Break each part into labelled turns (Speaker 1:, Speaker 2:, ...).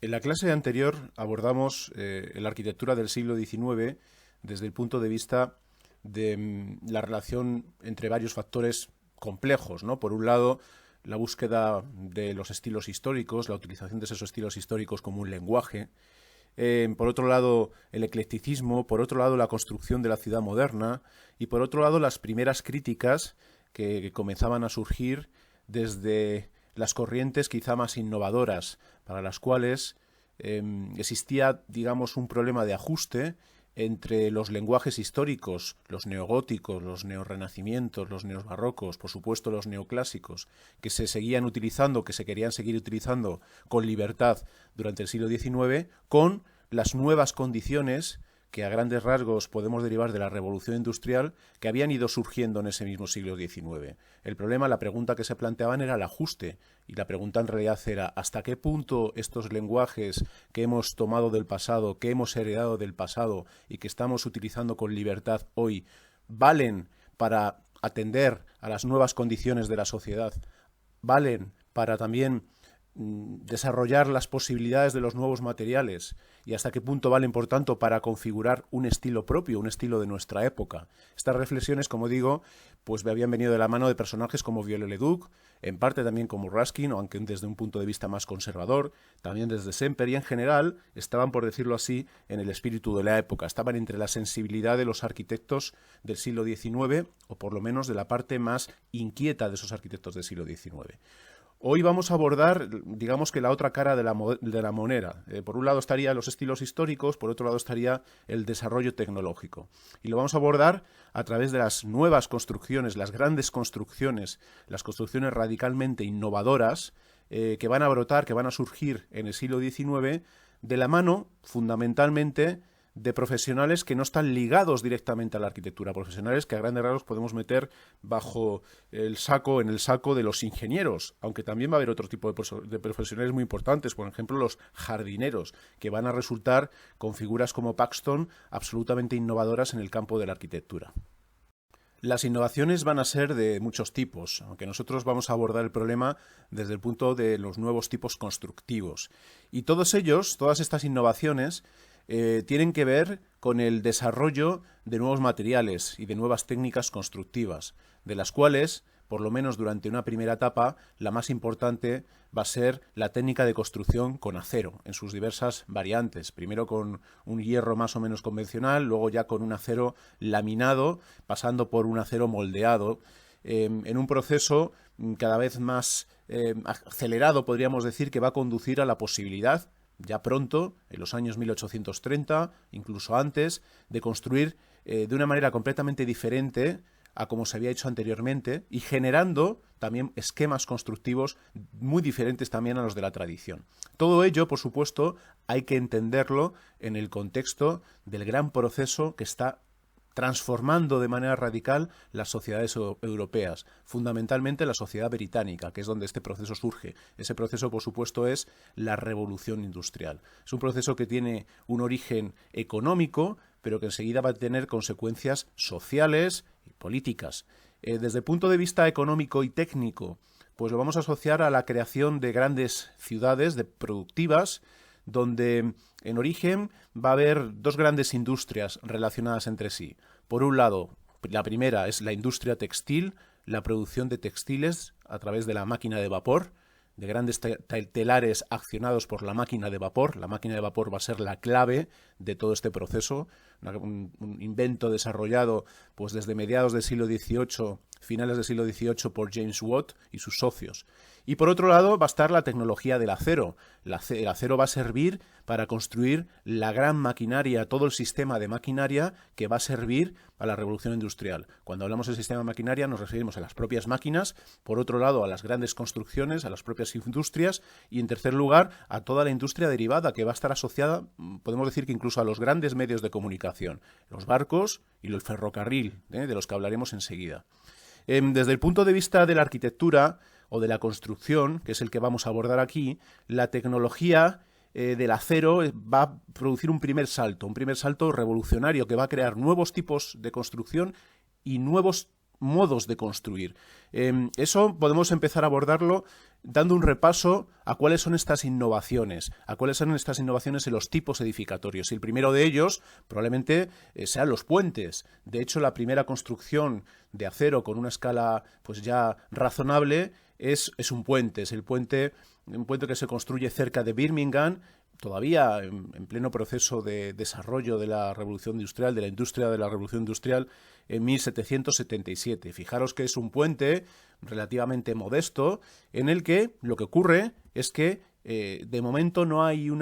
Speaker 1: En la clase anterior abordamos la arquitectura del siglo XIX desde el punto de vista de la relación entre varios factores complejos, ¿no? Por un lado, la búsqueda de los estilos históricos, la utilización de esos estilos históricos como un lenguaje. Por otro lado, el eclecticismo, por otro lado, la construcción de la ciudad moderna y por otro lado, las primeras críticas que comenzaban a surgir desde las corrientes quizá más innovadoras, para las cuales existía, digamos, un problema de ajuste entre los lenguajes históricos, los neogóticos, los neorrenacimientos, los neobarrocos, por supuesto los neoclásicos, que se seguían utilizando, que se querían seguir utilizando con libertad durante el siglo XIX, con las nuevas condiciones que a grandes rasgos podemos derivar de la revolución industrial que habían ido surgiendo en ese mismo siglo XIX. El problema, la pregunta que se planteaban era el ajuste, y la pregunta en realidad era ¿hasta qué punto estos lenguajes que hemos tomado del pasado, que hemos heredado del pasado y que estamos utilizando con libertad hoy, valen para atender a las nuevas condiciones de la sociedad? ¿Valen para también desarrollar las posibilidades de los nuevos materiales y hasta qué punto valen, por tanto, para configurar un estilo propio, un estilo de nuestra época? Estas reflexiones, como digo, pues me habían venido de la mano de personajes como Viollet-le-Duc, en parte también como Ruskin, aunque desde un punto de vista más conservador, también desde Semper, y en general estaban, por decirlo así, en el espíritu de la época, estaban entre la sensibilidad de los arquitectos del siglo XIX, o por lo menos de la parte más inquieta de esos arquitectos del siglo XIX. Hoy vamos a abordar, digamos que la otra cara de la moneda. Por un lado estarían los estilos históricos, por otro lado estaría el desarrollo tecnológico. Y lo vamos a abordar a través de las nuevas construcciones, las grandes construcciones, las construcciones radicalmente innovadoras que van a brotar, que van a surgir en el siglo XIX, de la mano, fundamentalmente, de profesionales que no están ligados directamente a la arquitectura, profesionales que a grandes rasgos podemos meter bajo el saco, en el saco de los ingenieros, aunque también va a haber otro tipo de profesionales muy importantes, por ejemplo los jardineros, que van a resultar con figuras como Paxton absolutamente innovadoras en el campo de la arquitectura. Las innovaciones van a ser de muchos tipos, aunque nosotros vamos a abordar el problema desde el punto de los nuevos tipos constructivos. Y todos ellos, todas estas innovaciones, tienen que ver con el desarrollo de nuevos materiales y de nuevas técnicas constructivas, de las cuales, por lo menos durante una primera etapa, la más importante va a ser la técnica de construcción con acero, en sus diversas variantes. Primero con un hierro más o menos convencional, luego ya con un acero laminado, pasando por un acero moldeado, en un proceso cada vez más acelerado, podríamos decir, que va a conducir a la posibilidad ya pronto, en los años 1830, incluso antes, de construir de una manera completamente diferente a como se había hecho anteriormente y generando también esquemas constructivos muy diferentes también a los de la tradición. Todo ello, por supuesto, hay que entenderlo en el contexto del gran proceso que está transformando de manera radical las sociedades europeas, fundamentalmente la sociedad británica, que es donde este proceso surge. Ese proceso, por supuesto, es la revolución industrial. Es un proceso que tiene un origen económico, pero que enseguida va a tener consecuencias sociales y políticas. Desde el punto de vista económico y técnico, pues lo vamos a asociar a la creación de grandes ciudades productivas, donde en origen va a haber dos grandes industrias relacionadas entre sí. Por un lado, la primera es la industria textil, la producción de textiles a través de la máquina de vapor, de grandes telares accionados por la máquina de vapor. La máquina de vapor va a ser la clave de todo este proceso, un invento desarrollado pues desde mediados del siglo XVIII, finales del siglo XVIII por James Watt y sus socios. Y por otro lado va a estar la tecnología del acero. El acero va a servir para construir la gran maquinaria, todo el sistema de maquinaria que va a servir a la revolución industrial. Cuando hablamos del sistema de maquinaria nos referimos a las propias máquinas, por otro lado a las grandes construcciones, a las propias industrias y en tercer lugar a toda la industria derivada que va a estar asociada, podemos decir que incluso a los grandes medios de comunicación, los barcos y el ferrocarril, de los que hablaremos enseguida. Desde el punto de vista de la arquitectura o de la construcción, que es el que vamos a abordar aquí, la tecnología del acero va a producir un primer salto revolucionario que va a crear nuevos tipos de construcción y nuevos modos de construir. Eso podemos empezar a abordarlo dando un repaso a cuáles son estas innovaciones, en los tipos edificatorios. Y el primero de ellos probablemente sean los puentes. De hecho, la primera construcción de acero con una escala pues ya razonable es un puente. Es un puente que se construye cerca de Birmingham, todavía en pleno proceso de desarrollo de la revolución industrial, de la industria de la revolución industrial, en 1777. Fijaros que es un puente relativamente modesto, en el que lo que ocurre es que de momento no hay un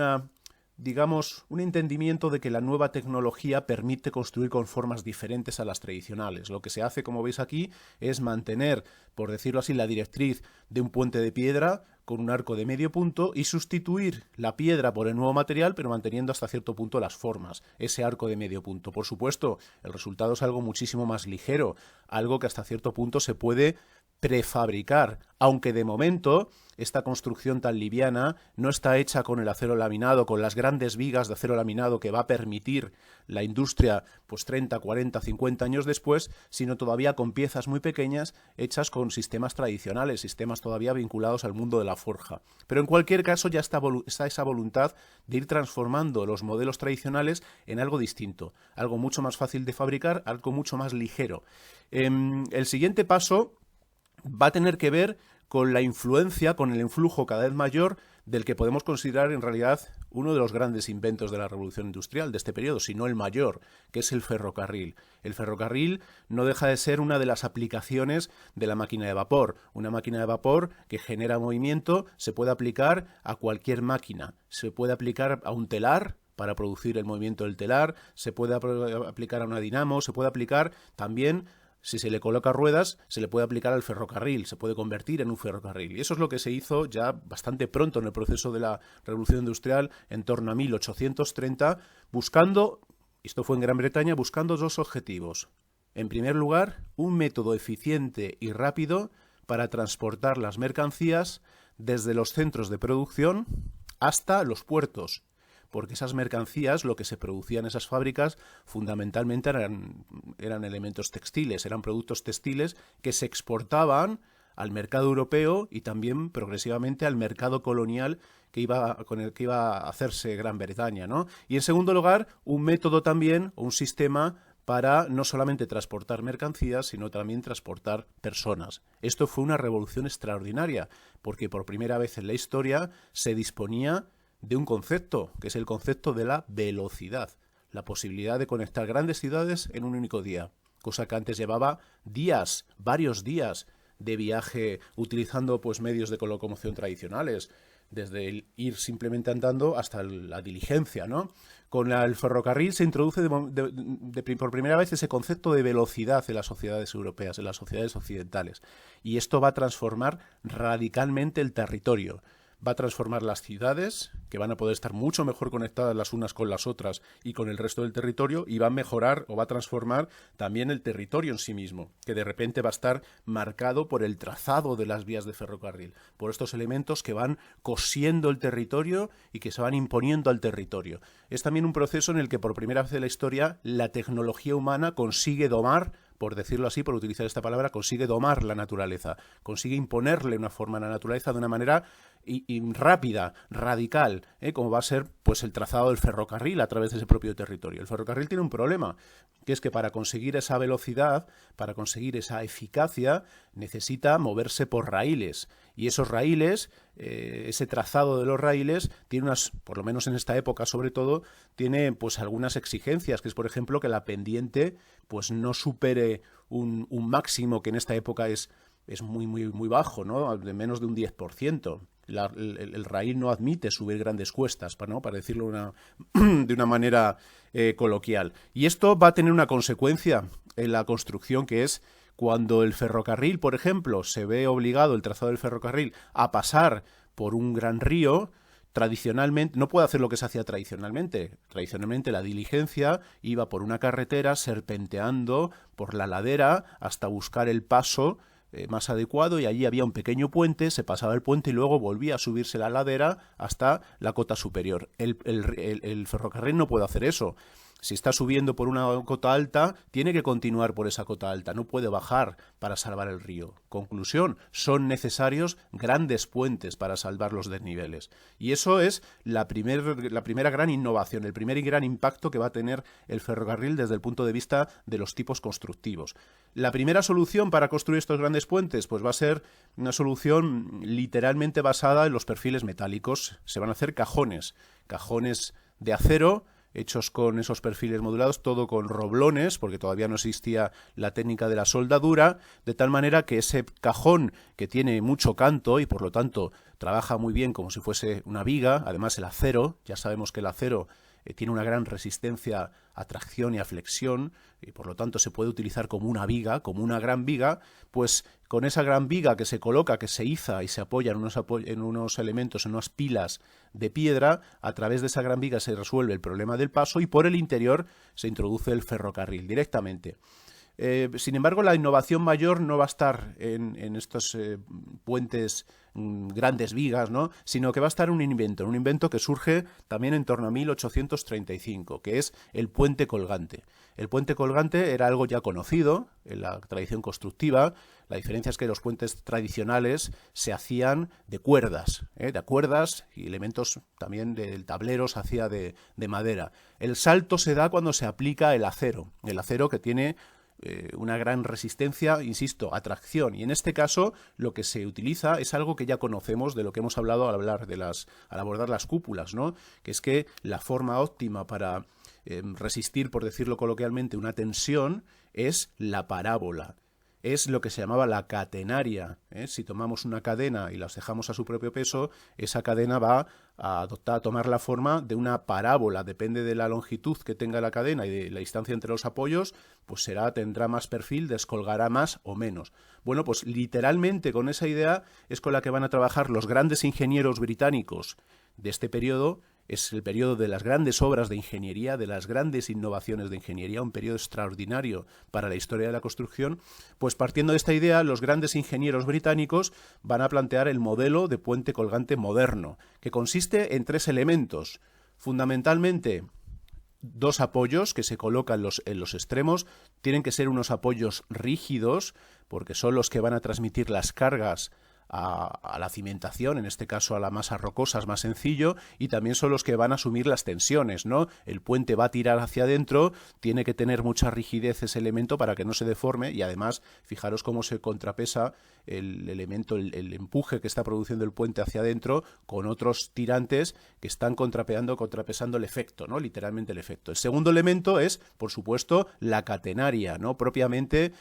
Speaker 1: entendimiento de que la nueva tecnología permite construir con formas diferentes a las tradicionales. Lo que se hace, como veis aquí, es mantener, por decirlo así, la directriz de un puente de piedra con un arco de medio punto y sustituir la piedra por el nuevo material, pero manteniendo hasta cierto punto las formas, ese arco de medio punto. Por supuesto, el resultado es algo muchísimo más ligero, algo que hasta cierto punto se puede prefabricar, aunque de momento esta construcción tan liviana no está hecha con el acero laminado, con las grandes vigas de acero laminado que va a permitir la industria pues 30, 40, 50 años después, sino todavía con piezas muy pequeñas hechas con sistemas tradicionales, sistemas todavía vinculados al mundo de la forja. Pero en cualquier caso ya está esa voluntad de ir transformando los modelos tradicionales en algo distinto, algo mucho más fácil de fabricar, algo mucho más ligero. El siguiente paso va a tener que ver con la influencia, con el influjo cada vez mayor del que podemos considerar en realidad uno de los grandes inventos de la revolución industrial de este periodo, si no el mayor, que es el ferrocarril. El ferrocarril no deja de ser una de las aplicaciones de la máquina de vapor. Una máquina de vapor que genera movimiento se puede aplicar a cualquier máquina. Se puede aplicar a un telar para producir el movimiento del telar, se puede aplicar a una dinamo, se puede aplicar también. Si se le coloca ruedas, se le puede aplicar al ferrocarril, se puede convertir en un ferrocarril. Y eso es lo que se hizo ya bastante pronto en el proceso de la Revolución Industrial, en torno a 1830, buscando, esto fue en Gran Bretaña, buscando dos objetivos. En primer lugar, un método eficiente y rápido para transportar las mercancías desde los centros de producción hasta los puertos, porque esas mercancías, lo que se producía en esas fábricas, fundamentalmente eran elementos textiles, eran productos textiles que se exportaban al mercado europeo y también progresivamente al mercado colonial con el que iba a hacerse Gran Bretaña, ¿no? Y en segundo lugar, un método también, o un sistema para no solamente transportar mercancías, sino también transportar personas. Esto fue una revolución extraordinaria, porque por primera vez en la historia se disponía de un concepto, que es el concepto de la velocidad, la posibilidad de conectar grandes ciudades en un único día, cosa que antes llevaba días, varios días de viaje utilizando pues medios de locomoción tradicionales, desde el ir simplemente andando hasta la diligencia, ¿no? Con el ferrocarril se introduce por primera vez ese concepto de velocidad en las sociedades europeas, en las sociedades occidentales, y esto va a transformar radicalmente el territorio. Va a transformar las ciudades, que van a poder estar mucho mejor conectadas las unas con las otras y con el resto del territorio, y va a mejorar o va a transformar también el territorio en sí mismo, que de repente va a estar marcado por el trazado de las vías de ferrocarril, por estos elementos que van cosiendo el territorio y que se van imponiendo al territorio. Es también un proceso en el que por primera vez en la historia la tecnología humana consigue domar, por decirlo así, por utilizar esta palabra, consigue domar la naturaleza, consigue imponerle una forma a la naturaleza de una manera y rápida, radical, como va a ser pues el trazado del ferrocarril a través de ese propio territorio. El ferrocarril tiene un problema, que es que para conseguir esa velocidad, para conseguir esa eficacia, necesita moverse por raíles. Y esos raíles, ese trazado de los raíles, tiene unas, por lo menos en esta época sobre todo, tiene pues algunas exigencias, que es por ejemplo que la pendiente pues no supere un máximo que en esta época es muy bajo, ¿no? De menos de un 10%. El raíl no admite subir grandes cuestas, para decirlo de una manera coloquial. Y esto va a tener una consecuencia en la construcción, que es cuando el ferrocarril, por ejemplo, se ve obligado, el trazado del ferrocarril, a pasar por un gran río. Tradicionalmente, no puede hacer lo que se hacía tradicionalmente. Tradicionalmente la diligencia iba por una carretera serpenteando por la ladera hasta buscar el paso más adecuado, y allí había un pequeño puente, se pasaba el puente y luego volvía a subirse la ladera hasta la cota superior. El ferrocarril no puede hacer eso. Si está subiendo por una cota alta, tiene que continuar por esa cota alta, no puede bajar para salvar el río. Conclusión, son necesarios grandes puentes para salvar los desniveles. Y eso es la primera gran innovación, el primer gran impacto que va a tener el ferrocarril desde el punto de vista de los tipos constructivos. La primera solución para construir estos grandes puentes pues va a ser una solución literalmente basada en los perfiles metálicos. Se van a hacer cajones de acero, hechos con esos perfiles modulados, todo con roblones, porque todavía no existía la técnica de la soldadura, de tal manera que ese cajón, que tiene mucho canto y por lo tanto trabaja muy bien como si fuese una viga, además el acero, ya sabemos que el acero tiene una gran resistencia a tracción y a flexión, y por lo tanto se puede utilizar como una viga, como una gran viga, pues con esa gran viga que se coloca, que se iza y se apoya en unos elementos, en unas pilas de piedra, a través de esa gran viga se resuelve el problema del paso y por el interior se introduce el ferrocarril directamente. Sin embargo, la innovación mayor no va a estar en estos puentes, grandes vigas, ¿no?, sino que va a estar un invento que surge también en torno a 1835, que es el puente colgante. El puente colgante era algo ya conocido en la tradición constructiva. La diferencia es que los puentes tradicionales se hacían de cuerdas y elementos también del tablero se hacía de madera. El salto se da cuando se aplica el acero que tiene una gran resistencia, insisto, a tracción. Y en este caso lo que se utiliza es algo que ya conocemos, de lo que hemos hablado al abordar las cúpulas, ¿no?, que es que la forma óptima para resistir, por decirlo coloquialmente, una tensión es la parábola. Es lo que se llamaba la catenaria. Si tomamos una cadena y las dejamos a su propio peso, esa cadena va a tomar la forma de una parábola. Depende de la longitud que tenga la cadena y de la distancia entre los apoyos, pues tendrá más perfil, descolgará más o menos. Bueno, pues literalmente con esa idea es con la que van a trabajar los grandes ingenieros británicos de este periodo. Es el periodo de las grandes obras de ingeniería, de las grandes innovaciones de ingeniería, un periodo extraordinario para la historia de la construcción. Pues partiendo de esta idea, los grandes ingenieros británicos van a plantear el modelo de puente colgante moderno, que consiste en 3 elementos. Fundamentalmente, 2 apoyos que se colocan en los extremos. Tienen que ser unos apoyos rígidos, porque son los que van a transmitir las cargas a la cimentación, en este caso a la masa rocosa, es más sencillo, y también son los que van a asumir las tensiones, ¿no? El puente va a tirar hacia adentro, tiene que tener mucha rigidez ese elemento para que no se deforme, y además, fijaros cómo se contrapesa el elemento, el empuje que está produciendo el puente hacia adentro con otros tirantes que están contrapesando el efecto, ¿no?, literalmente el efecto. El segundo elemento es, por supuesto, la catenaria, ¿no?, propiamente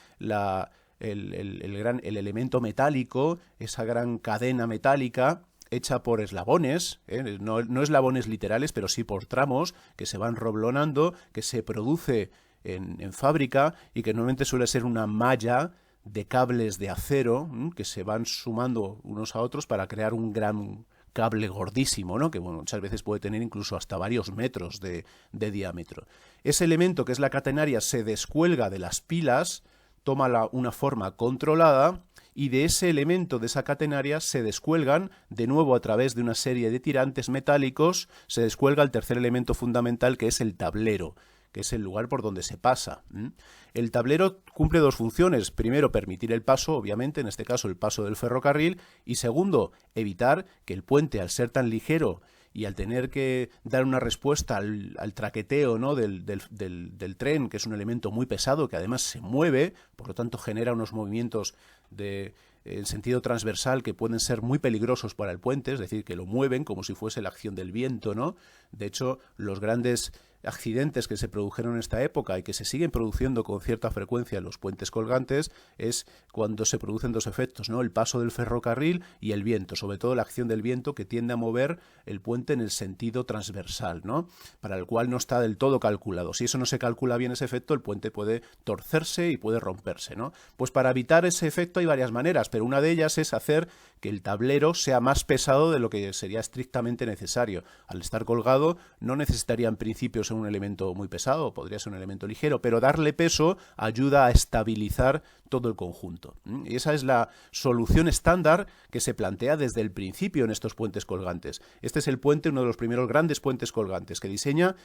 Speaker 1: el elemento metálico, esa gran cadena metálica hecha por eslabones, no eslabones literales, pero sí por tramos que se van roblonando, que se produce en fábrica y que normalmente suele ser una malla de cables de acero que se van sumando unos a otros para crear un gran cable gordísimo, ¿no?, que muchas veces puede tener incluso hasta varios metros de diámetro. Ese elemento, que es la catenaria, se descuelga de las pilas, toma una forma controlada y de ese elemento, de esa catenaria, se descuelgan de nuevo a través de una serie de tirantes metálicos, se descuelga el tercer elemento fundamental, que es el tablero, que es el lugar por donde se pasa. El tablero cumple 2 funciones. Primero, permitir el paso, obviamente, en este caso el paso del ferrocarril, y segundo, evitar que el puente, al ser tan ligero y al tener que dar una respuesta al traqueteo, ¿no?, del tren, que es un elemento muy pesado, que además se mueve, por lo tanto genera unos movimientos en sentido transversal que pueden ser muy peligrosos para el puente, es decir, que lo mueven como si fuese la acción del viento, ¿no? De hecho, los grandes accidentes que se produjeron en esta época y que se siguen produciendo con cierta frecuencia en los puentes colgantes es cuando se producen 2 efectos, ¿no?, el paso del ferrocarril y el viento, sobre todo la acción del viento, que tiende a mover el puente en el sentido transversal, ¿no?, para el cual no está del todo calculado. Si eso no se calcula bien, ese efecto, el puente puede torcerse y puede romperse, ¿no? Pues para evitar ese efecto hay varias maneras, pero una de ellas es hacer que el tablero sea más pesado de lo que sería estrictamente necesario. Al estar colgado no necesitaría en principio ser un elemento muy pesado, podría ser un elemento ligero, pero darle peso ayuda a estabilizar todo el conjunto. Y esa es la solución estándar que se plantea desde el principio en estos puentes colgantes. Este es el puente, uno de los primeros grandes puentes colgantes que diseña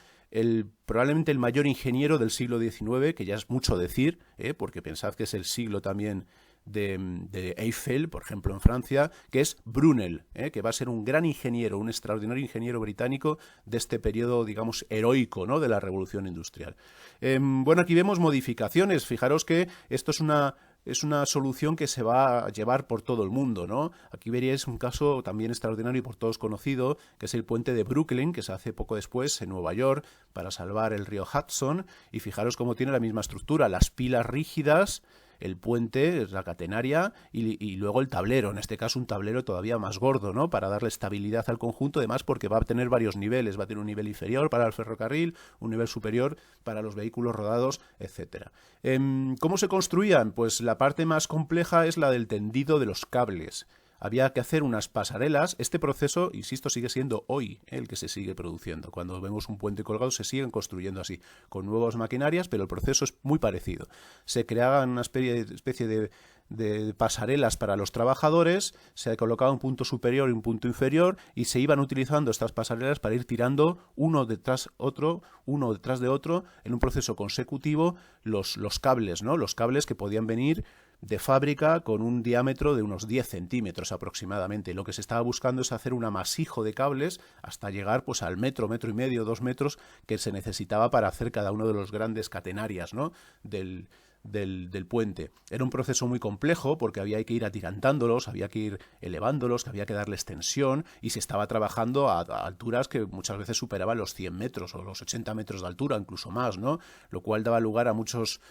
Speaker 1: probablemente el mayor ingeniero del siglo XIX, que ya es mucho decir, porque pensad que es el siglo también de Eiffel, por ejemplo, en Francia, que es Brunel, que va a ser un gran ingeniero, un extraordinario ingeniero británico de este periodo, digamos, heroico, ¿no?, de la Revolución Industrial. Bueno, aquí vemos modificaciones. Fijaros que esto es una solución que se va a llevar por todo el mundo, ¿no? Aquí veríais un caso también extraordinario y por todos conocido, que es el puente de Brooklyn, que se hace poco después en Nueva York para salvar el río Hudson, y fijaros cómo tiene la misma estructura, las pilas rígidas, el puente, la catenaria y luego el tablero, en este caso un tablero todavía más gordo, ¿no?, para darle estabilidad al conjunto, además porque va a tener varios niveles, va a tener un nivel inferior para el ferrocarril, un nivel superior para los vehículos rodados, etcétera. ¿Cómo se construían? Pues la parte más compleja es la del tendido de los cables. Había que hacer unas pasarelas. Este proceso, insisto, sigue siendo hoy el que se sigue produciendo. Cuando vemos un puente colgado se siguen construyendo así, con nuevas maquinarias, pero el proceso es muy parecido. Se creaban una especie de pasarelas para los trabajadores, se colocaba un punto superior y un punto inferior y se iban utilizando estas pasarelas para ir tirando uno detrás de otro en un proceso consecutivo los cables, ¿no? Los cables que podían venir de fábrica con un diámetro de unos 10 centímetros aproximadamente. Lo que se estaba buscando es hacer un amasijo de cables hasta llegar pues al metro y medio, 2 metros que se necesitaba para hacer cada uno de los grandes catenarias, ¿no?, del puente. Era un proceso muy complejo porque había que ir atirantándolos, había que ir elevándolos, había que darles tensión y se estaba trabajando a alturas que muchas veces superaban los 100 metros o los 80 metros de altura, incluso más, ¿no?, lo cual daba lugar a muchos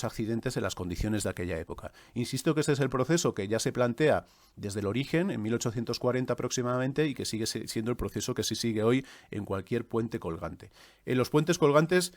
Speaker 1: accidentes en las condiciones de aquella época. Insisto que este es el proceso que ya se plantea desde el origen, en 1840 aproximadamente, y que sigue siendo el proceso que se sigue hoy en cualquier puente colgante. En los puentes colgantes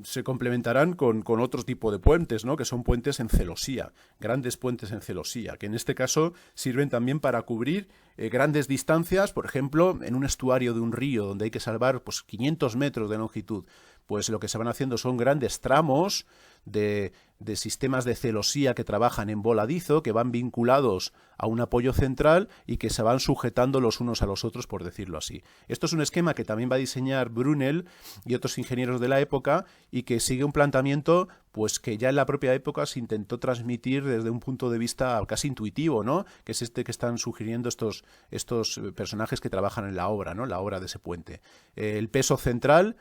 Speaker 1: se complementarán con otro tipo de puentes, ¿no?, que son puentes en celosía, grandes puentes en celosía, que en este caso sirven también para cubrir grandes distancias, por ejemplo, en un estuario de un río donde hay que salvar pues 500 metros de longitud. Pues lo que se van haciendo son grandes tramos de sistemas de celosía que trabajan en voladizo, que van vinculados a un apoyo central y que se van sujetando los unos a los otros, por decirlo así. Esto es un esquema que también va a diseñar Brunel y otros ingenieros de la época y que sigue un planteamiento pues que ya en la propia época se intentó transmitir desde un punto de vista casi intuitivo, ¿no?, que es este que están sugiriendo estos personajes que trabajan en la obra, ¿no?, la obra de ese puente. El peso central,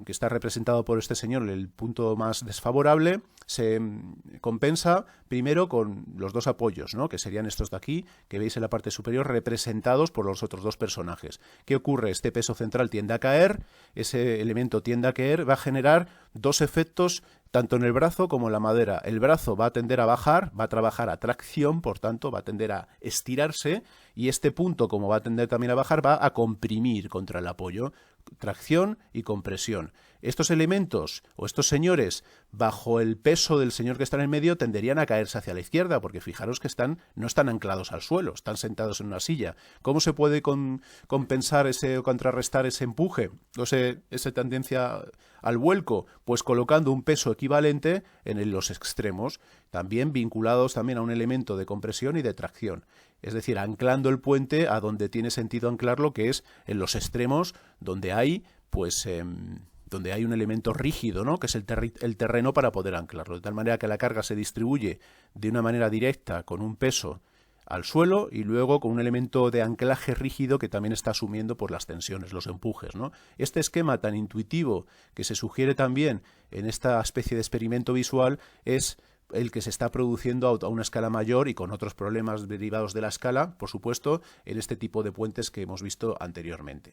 Speaker 1: que está representado por este señor, el punto más desfavorable, se compensa primero con los dos apoyos, ¿no?, que serían estos de aquí, que veis en la parte superior, representados por los otros dos personajes. ¿Qué ocurre? Este peso central tiende a caer, ese elemento tiende a caer, va a generar dos efectos tanto en el brazo como en la madera. El brazo va a tender a bajar, va a trabajar a tracción, por tanto va a tender a estirarse, y este punto, como va a tender también a bajar, va a comprimir contra el apoyo. Tracción y compresión. Estos elementos o estos señores, bajo el peso del señor que está en el medio, tenderían a caerse hacia la izquierda, porque fijaros que no están anclados al suelo, están sentados en una silla. ¿Cómo se puede compensar o contrarrestar ese empuje o esa tendencia al vuelco? Pues colocando un peso equivalente en los extremos, también vinculados también a un elemento de compresión y de tracción. Es decir, anclando el puente a donde tiene sentido anclarlo, que es en los extremos, donde hay un elemento rígido, ¿no?, que es el terreno para poder anclarlo, de tal manera que la carga se distribuye de una manera directa con un peso al suelo y luego con un elemento de anclaje rígido que también está asumiendo por las tensiones, los empujes, ¿no? Este esquema tan intuitivo que se sugiere también en esta especie de experimento visual es el que se está produciendo a una escala mayor y con otros problemas derivados de la escala, por supuesto, en este tipo de puentes que hemos visto anteriormente.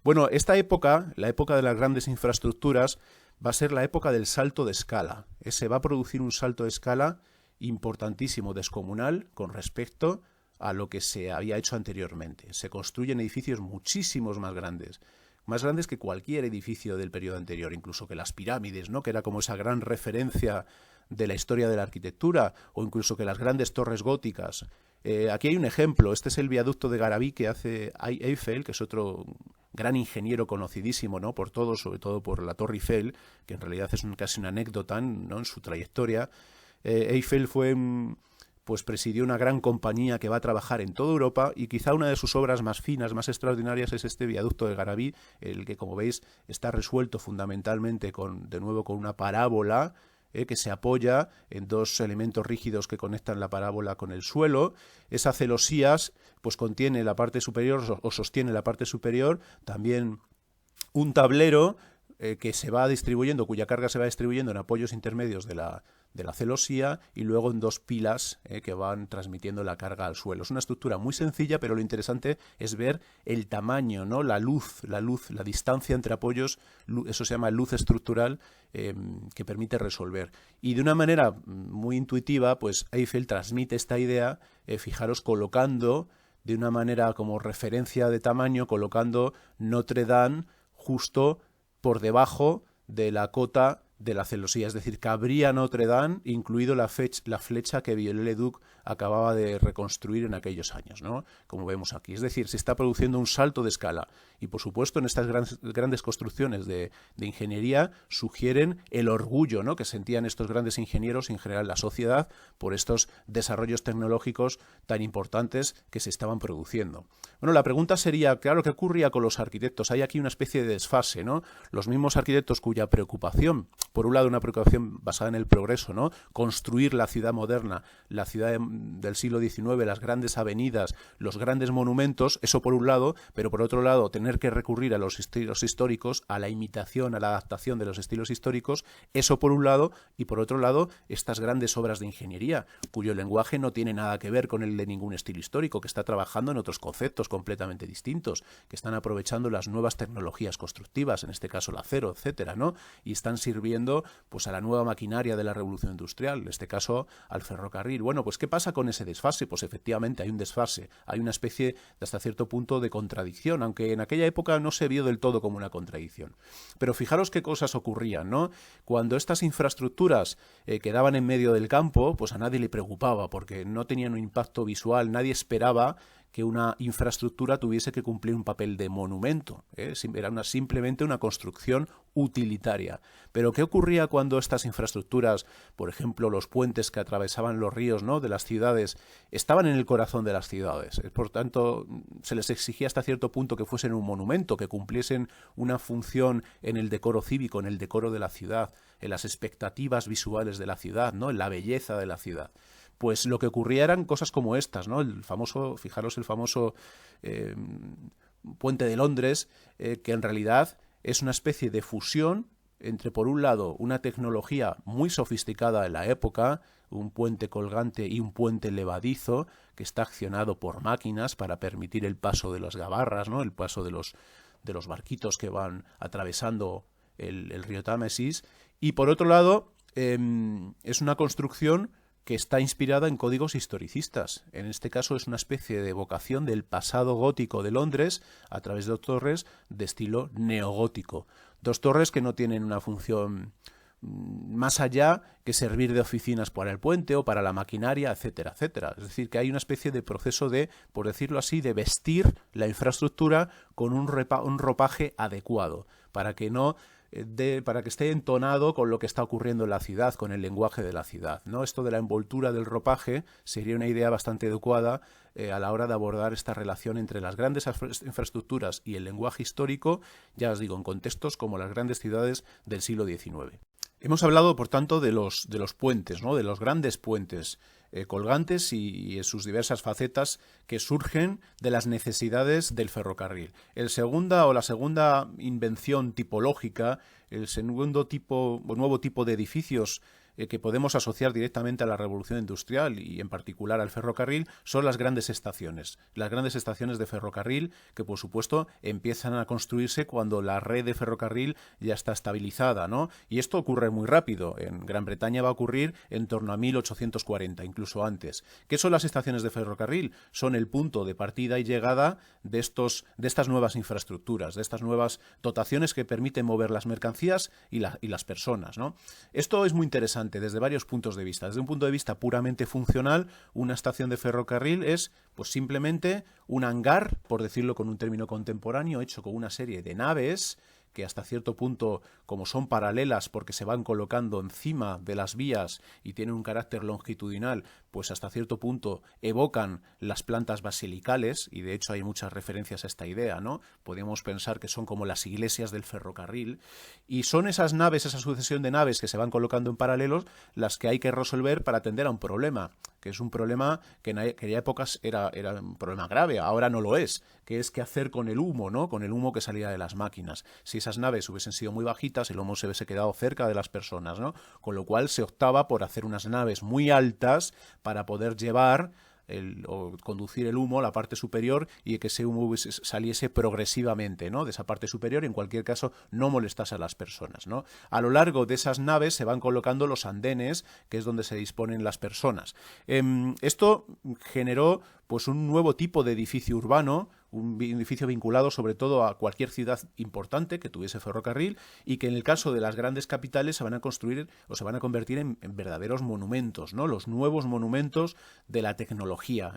Speaker 1: Bueno, esta época, la época de las grandes infraestructuras, va a ser la época del salto de escala. Se va a producir un salto de escala importantísimo, descomunal, con respecto a lo que se había hecho anteriormente. Se construyen edificios muchísimos más grandes que cualquier edificio del periodo anterior, incluso que las pirámides, ¿no?, que era como esa gran referencia de la historia de la arquitectura, o incluso que las grandes torres góticas. Aquí hay un ejemplo. Este es el viaducto de Garabí que hace Eiffel, que es otro gran ingeniero conocidísimo, ¿no?, por todos, sobre todo por la Torre Eiffel, que en realidad es casi una anécdota, ¿no?, en su trayectoria. Eiffel pues presidió una gran compañía que va a trabajar en toda Europa, y quizá una de sus obras más finas, más extraordinarias, es este viaducto de Garabí, el que, como veis, está resuelto fundamentalmente de nuevo con una parábola que se apoya en dos elementos rígidos que conectan la parábola con el suelo. Esa celosías pues contiene la parte superior, o sostiene la parte superior, también un tablero que se va distribuyendo, cuya carga se va distribuyendo en apoyos intermedios de la celosía, y luego en dos pilas que van transmitiendo la carga al suelo. Es una estructura muy sencilla, pero lo interesante es ver el tamaño, ¿no?, la distancia entre apoyos. Eso se llama luz estructural, que permite resolver. Y de una manera muy intuitiva, pues Eiffel transmite esta idea, fijaros, colocando de una manera como referencia de tamaño, colocando Notre Dame justo por debajo de la cota de la celosía, es decir, cabría Notre Dame, incluido la flecha que Viollet-le-Duc acababa de reconstruir en aquellos años, ¿no?, como vemos aquí. Es decir, se está produciendo un salto de escala, y por supuesto en estas grandes construcciones de ingeniería sugieren el orgullo, ¿no?, que sentían estos grandes ingenieros y en general la sociedad por estos desarrollos tecnológicos tan importantes que se estaban produciendo. Bueno, la pregunta sería, claro, ¿qué ocurría con los arquitectos? Hay aquí una especie de desfase, ¿no? Los mismos arquitectos cuya preocupación, por un lado una preocupación basada en el progreso, ¿no?, construir la ciudad moderna, la ciudad del siglo XIX, las grandes avenidas, los grandes monumentos, eso por un lado, pero por otro lado tener que recurrir a los estilos históricos, a la imitación, a la adaptación de los estilos históricos, eso por un lado, y por otro lado estas grandes obras de ingeniería, cuyo lenguaje no tiene nada que ver con el de ningún estilo histórico, que está trabajando en otros conceptos completamente distintos, que están aprovechando las nuevas tecnologías constructivas, en este caso el acero, etcétera, ¿no?, y están sirviendo pues a la nueva maquinaria de la revolución industrial, en este caso al ferrocarril. Bueno, pues ¿qué pasa con ese desfase? Pues efectivamente hay un desfase, hay una especie de, hasta cierto punto, de contradicción, aunque en aquella época no se vio del todo como una contradicción. Pero fijaros qué cosas ocurrían, ¿no? Cuando estas infraestructuras quedaban en medio del campo, pues a nadie le preocupaba, porque no tenían un impacto visual, nadie esperaba que una infraestructura tuviese que cumplir un papel de monumento, era simplemente una construcción utilitaria. Pero ¿qué ocurría cuando estas infraestructuras, por ejemplo, los puentes que atravesaban los ríos, ¿no?, de las ciudades, estaban en el corazón de las ciudades? Por tanto, se les exigía hasta cierto punto que fuesen un monumento, que cumpliesen una función en el decoro cívico, en el decoro de la ciudad, en las expectativas visuales de la ciudad, ¿no?, en la belleza de la ciudad. Pues lo que ocurría eran cosas como estas, ¿no? Fijaros el famoso puente de Londres, que en realidad es una especie de fusión entre, por un lado, una tecnología muy sofisticada en la época, un puente colgante y un puente levadizo, que está accionado por máquinas para permitir el paso de las gabarras, ¿no?, el paso de los barquitos que van atravesando el río Támesis, y por otro lado, es una construcción que está inspirada en códigos historicistas. En este caso es una especie de evocación del pasado gótico de Londres a través de dos torres de estilo neogótico. Dos torres que no tienen una función más allá que servir de oficinas para el puente o para la maquinaria, etcétera, etcétera. Es decir, que hay una especie de proceso de, por decirlo así, de vestir la infraestructura con un ropaje adecuado, para que esté entonado con lo que está ocurriendo en la ciudad, con el lenguaje de la ciudad, ¿no? Esto de la envoltura del ropaje sería una idea bastante adecuada a la hora de abordar esta relación entre las grandes infraestructuras y el lenguaje histórico, ya os digo, en contextos como las grandes ciudades del siglo XIX. Hemos hablado, por tanto, de los puentes, ¿no?, de los grandes puentes colgantes y en sus diversas facetas que surgen de las necesidades del ferrocarril. La segunda invención tipológica, el nuevo tipo de edificios que podemos asociar directamente a la revolución industrial y en particular al ferrocarril, son las grandes estaciones de ferrocarril, que por supuesto empiezan a construirse cuando la red de ferrocarril ya está estabilizada, ¿no? Y esto ocurre muy rápido. En Gran Bretaña va a ocurrir en torno a 1840, incluso antes. ¿Qué son las estaciones de ferrocarril? Son el punto de partida y llegada de estas nuevas infraestructuras, de estas nuevas dotaciones que permiten mover las mercancías y las personas, ¿no? Esto es muy interesante, interesante desde varios puntos de vista. Desde un punto de vista puramente funcional, una estación de ferrocarril es pues simplemente un hangar, por decirlo con un término contemporáneo, hecho con una serie de naves que hasta cierto punto, como son paralelas porque se van colocando encima de las vías y tienen un carácter longitudinal, pues hasta cierto punto evocan las plantas basilicales, y de hecho hay muchas referencias a esta idea, ¿no? Podemos pensar que son como las iglesias del ferrocarril, y son esas naves, esa sucesión de naves que se van colocando en paralelos, las que hay que resolver para atender a un problema, que es un problema que en aquella época era un problema grave, ahora no lo es, que es qué hacer con el humo, ¿no? Con el humo que salía de las máquinas. Si esas naves hubiesen sido muy bajitas, el humo se hubiese quedado cerca de las personas, ¿no? Con lo cual se optaba por hacer unas naves muy altas para poder llevar o conducir el humo a la parte superior y que ese humo saliese progresivamente, ¿no? De esa parte superior y en cualquier caso no molestase a las personas, ¿no? A lo largo de esas naves se van colocando los andenes, que es donde se disponen las personas. Esto generó pues un nuevo tipo de edificio urbano, un edificio vinculado sobre todo a cualquier ciudad importante que tuviese ferrocarril y que en el caso de las grandes capitales se van a construir o se van a convertir en verdaderos monumentos, ¿no? Los nuevos monumentos de la tecnología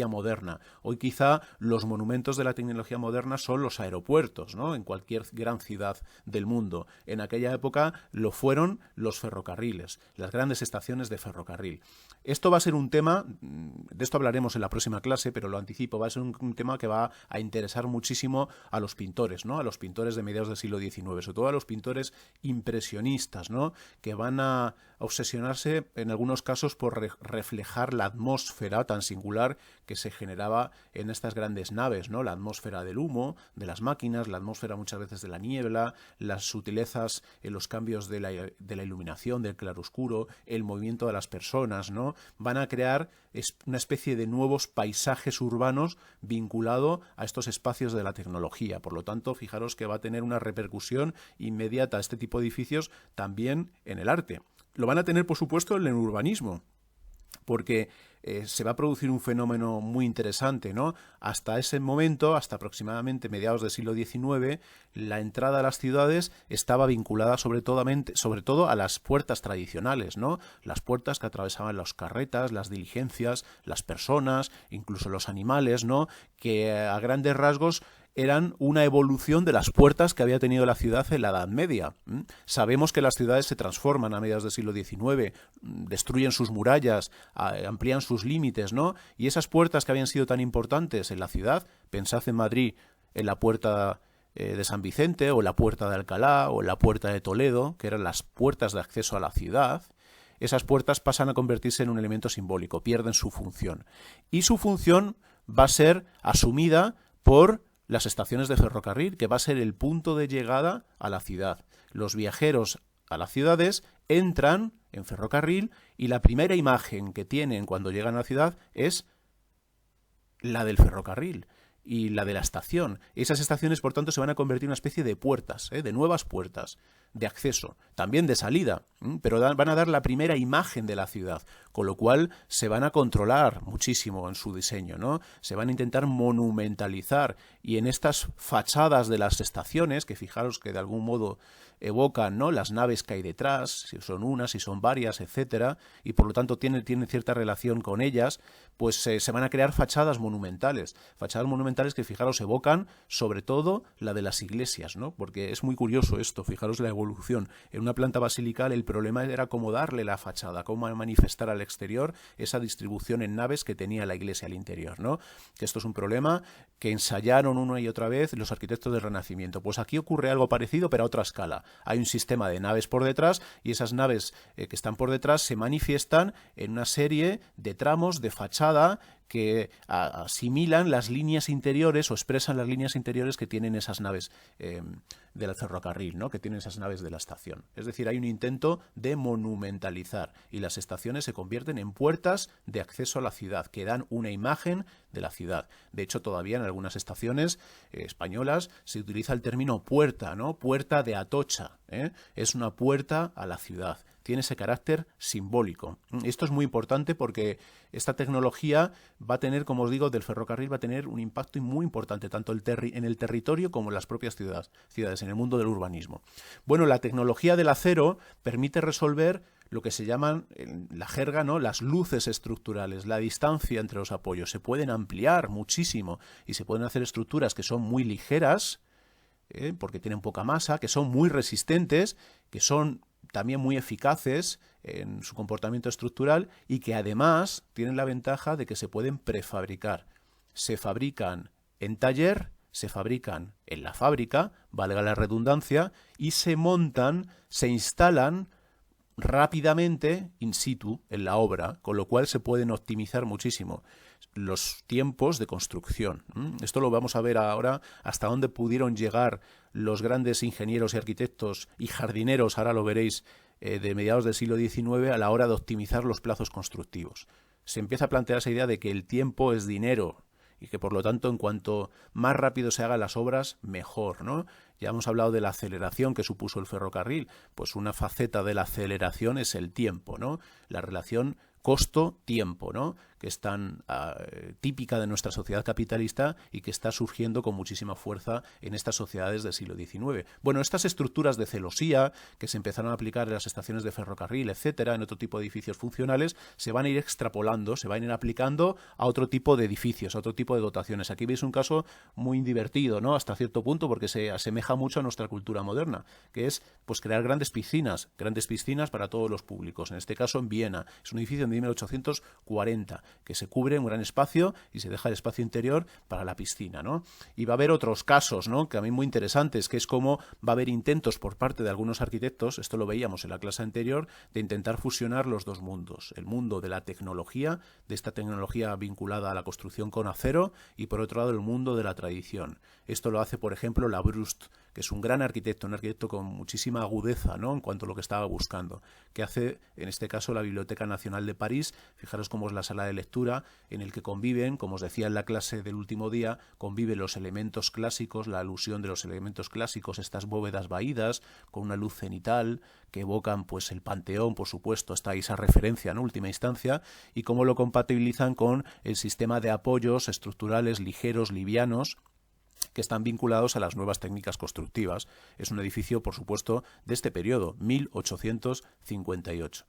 Speaker 1: moderna. Hoy quizá los monumentos de la tecnología moderna son los aeropuertos, ¿no? En cualquier gran ciudad del mundo. En aquella época lo fueron los ferrocarriles, las grandes estaciones de ferrocarril. Esto va a ser un tema, de esto hablaremos en la próxima clase, pero lo anticipo, va a ser un tema que va a interesar muchísimo a los pintores, ¿no? A los pintores de mediados del siglo XIX, sobre todo a los pintores impresionistas, ¿no? Que van a obsesionarse en algunos casos por reflejar la atmósfera tan singular que se generaba en estas grandes naves, ¿no? La atmósfera del humo, de las máquinas, la atmósfera muchas veces de la niebla, las sutilezas en los cambios de la iluminación, del claroscuro, el movimiento de las personas, ¿no? Van a crear una especie de nuevos paisajes urbanos vinculado a estos espacios de la tecnología. Por lo tanto, fijaros que va a tener una repercusión inmediata este tipo de edificios también en el arte. Lo van a tener, por supuesto, en el urbanismo, porque se va a producir un fenómeno muy interesante, ¿no? Hasta ese momento, hasta aproximadamente mediados del siglo XIX, la entrada a las ciudades estaba vinculada sobre todo a las puertas tradicionales, ¿no? Las puertas que atravesaban las carretas, las diligencias, las personas, incluso los animales, ¿no? Que a grandes rasgos eran una evolución de las puertas que había tenido la ciudad en la Edad Media. Sabemos que las ciudades se transforman a mediados del siglo XIX, destruyen sus murallas, amplían sus límites, ¿no? Y esas puertas que habían sido tan importantes en la ciudad, pensad en Madrid, en la puerta de San Vicente, o la puerta de Alcalá, o la puerta de Toledo, que eran las puertas de acceso a la ciudad. Esas puertas pasan a convertirse en un elemento simbólico, pierden su función. Y su función va a ser asumida por las estaciones de ferrocarril, que va a ser el punto de llegada a la ciudad. Los viajeros a las ciudades entran en ferrocarril y la primera imagen que tienen cuando llegan a la ciudad es la del ferrocarril y la de la estación. Esas estaciones, por tanto, se van a convertir en una especie de puertas, de nuevas puertas de acceso, también de salida, pero van a dar la primera imagen de la ciudad, con lo cual se van a controlar muchísimo en su diseño, ¿no? Se van a intentar monumentalizar, y en estas fachadas de las estaciones, que fijaros que de algún modo evocan, ¿no?, las naves que hay detrás, si son unas, si son varias, etcétera, y por lo tanto tienen cierta relación con ellas, pues se van a crear fachadas monumentales que, fijaros, evocan sobre todo la de las iglesias, ¿no? Porque es muy curioso esto, fijaros la evolución. En una planta basilical el problema era cómo darle la fachada, cómo manifestar al exterior esa distribución en naves que tenía la iglesia al interior, ¿no? Que esto es un problema que ensayaron una y otra vez los arquitectos del Renacimiento. Pues aquí ocurre algo parecido, pero a otra escala. Hay un sistema de naves por detrás y esas naves que están por detrás se manifiestan en una serie de tramos de fachada que asimilan las líneas interiores o expresan las líneas interiores que tienen esas naves del ferrocarril, ¿no?, que tienen esas naves de la estación. Es decir, hay un intento de monumentalizar y las estaciones se convierten en puertas de acceso a la ciudad, que dan una imagen de la ciudad. De hecho, todavía en algunas estaciones españolas se utiliza el término puerta, ¿no? Puerta de Atocha, ¿eh? Es una puerta a la ciudad. Tiene ese carácter simbólico. Esto es muy importante porque esta tecnología va a tener, como os digo, del ferrocarril va a tener un impacto muy importante, tanto en el territorio como en las propias ciudades, en el mundo del urbanismo. Bueno, la tecnología del acero permite resolver lo que se llaman en la jerga, ¿no?, las luces estructurales, la distancia entre los apoyos. Se pueden ampliar muchísimo y se pueden hacer estructuras que son muy ligeras, porque tienen poca masa, que son muy resistentes, que son también muy eficaces en su comportamiento estructural y que además tienen la ventaja de que se pueden prefabricar. Se fabrican en taller, se fabrican en la fábrica, valga la redundancia, y se montan, se instalan rápidamente in situ en la obra, con lo cual se pueden optimizar muchísimo los tiempos de construcción. Esto lo vamos a ver ahora, hasta dónde pudieron llegar los grandes ingenieros y arquitectos y jardineros, ahora lo veréis, de mediados del siglo XIX a la hora de optimizar los plazos constructivos. Se empieza a plantear esa idea de que el tiempo es dinero y que por lo tanto en cuanto más rápido se hagan las obras, mejor, ¿no? Ya hemos hablado de la aceleración que supuso el ferrocarril, pues una faceta de la aceleración es el tiempo, ¿no? La relación costo-tiempo, ¿no?, que es tan típica de nuestra sociedad capitalista y que está surgiendo con muchísima fuerza en estas sociedades del siglo XIX. Bueno, estas estructuras de celosía que se empezaron a aplicar en las estaciones de ferrocarril, etcétera, en otro tipo de edificios funcionales, se van a ir extrapolando, se van a ir aplicando a otro tipo de edificios, a otro tipo de dotaciones. Aquí veis un caso muy divertido, ¿no?, hasta cierto punto, porque se asemeja mucho a nuestra cultura moderna, que es pues crear grandes piscinas para todos los públicos. En este caso en Viena. Es un edificio de 1840 que se cubre un gran espacio y se deja el espacio interior para la piscina, ¿no? Y va a haber otros casos, ¿no?, que a mí muy interesantes, que es como va a haber intentos por parte de algunos arquitectos, esto lo veíamos en la clase anterior, de intentar fusionar los dos mundos, el mundo de la tecnología, de esta tecnología vinculada a la construcción con acero, y por otro lado el mundo de la tradición. Esto lo hace, por ejemplo, Labrouste, que es un gran arquitecto, un arquitecto con muchísima agudeza, ¿no?, en cuanto a lo que estaba buscando, que hace, en este caso, la Biblioteca Nacional de París. Fijaros cómo es la sala de lectura, en el que conviven, como os decía en la clase del último día, conviven los elementos clásicos, la alusión de los elementos clásicos, estas bóvedas vaídas, con una luz cenital, que evocan pues el Panteón, por supuesto, está ahí esa referencia en última instancia, y cómo lo compatibilizan con el sistema de apoyos estructurales ligeros, livianos, que están vinculados a las nuevas técnicas constructivas. Es un edificio, por supuesto, de este periodo, 1858.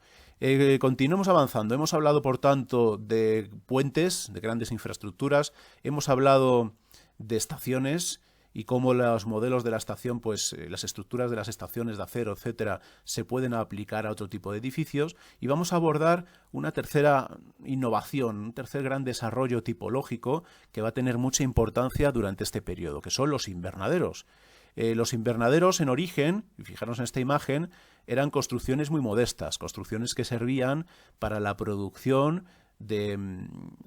Speaker 1: Continuemos avanzando. Hemos hablado, por tanto, de puentes, de grandes infraestructuras. Hemos hablado de estaciones y cómo los modelos de la estación, pues las estructuras de las estaciones de acero, etcétera, se pueden aplicar a otro tipo de edificios. Y vamos a abordar una tercera innovación, un tercer gran desarrollo tipológico que va a tener mucha importancia durante este periodo, que son los invernaderos. Los invernaderos en origen, y fijaros en esta imagen, eran construcciones muy modestas, construcciones que servían para la producción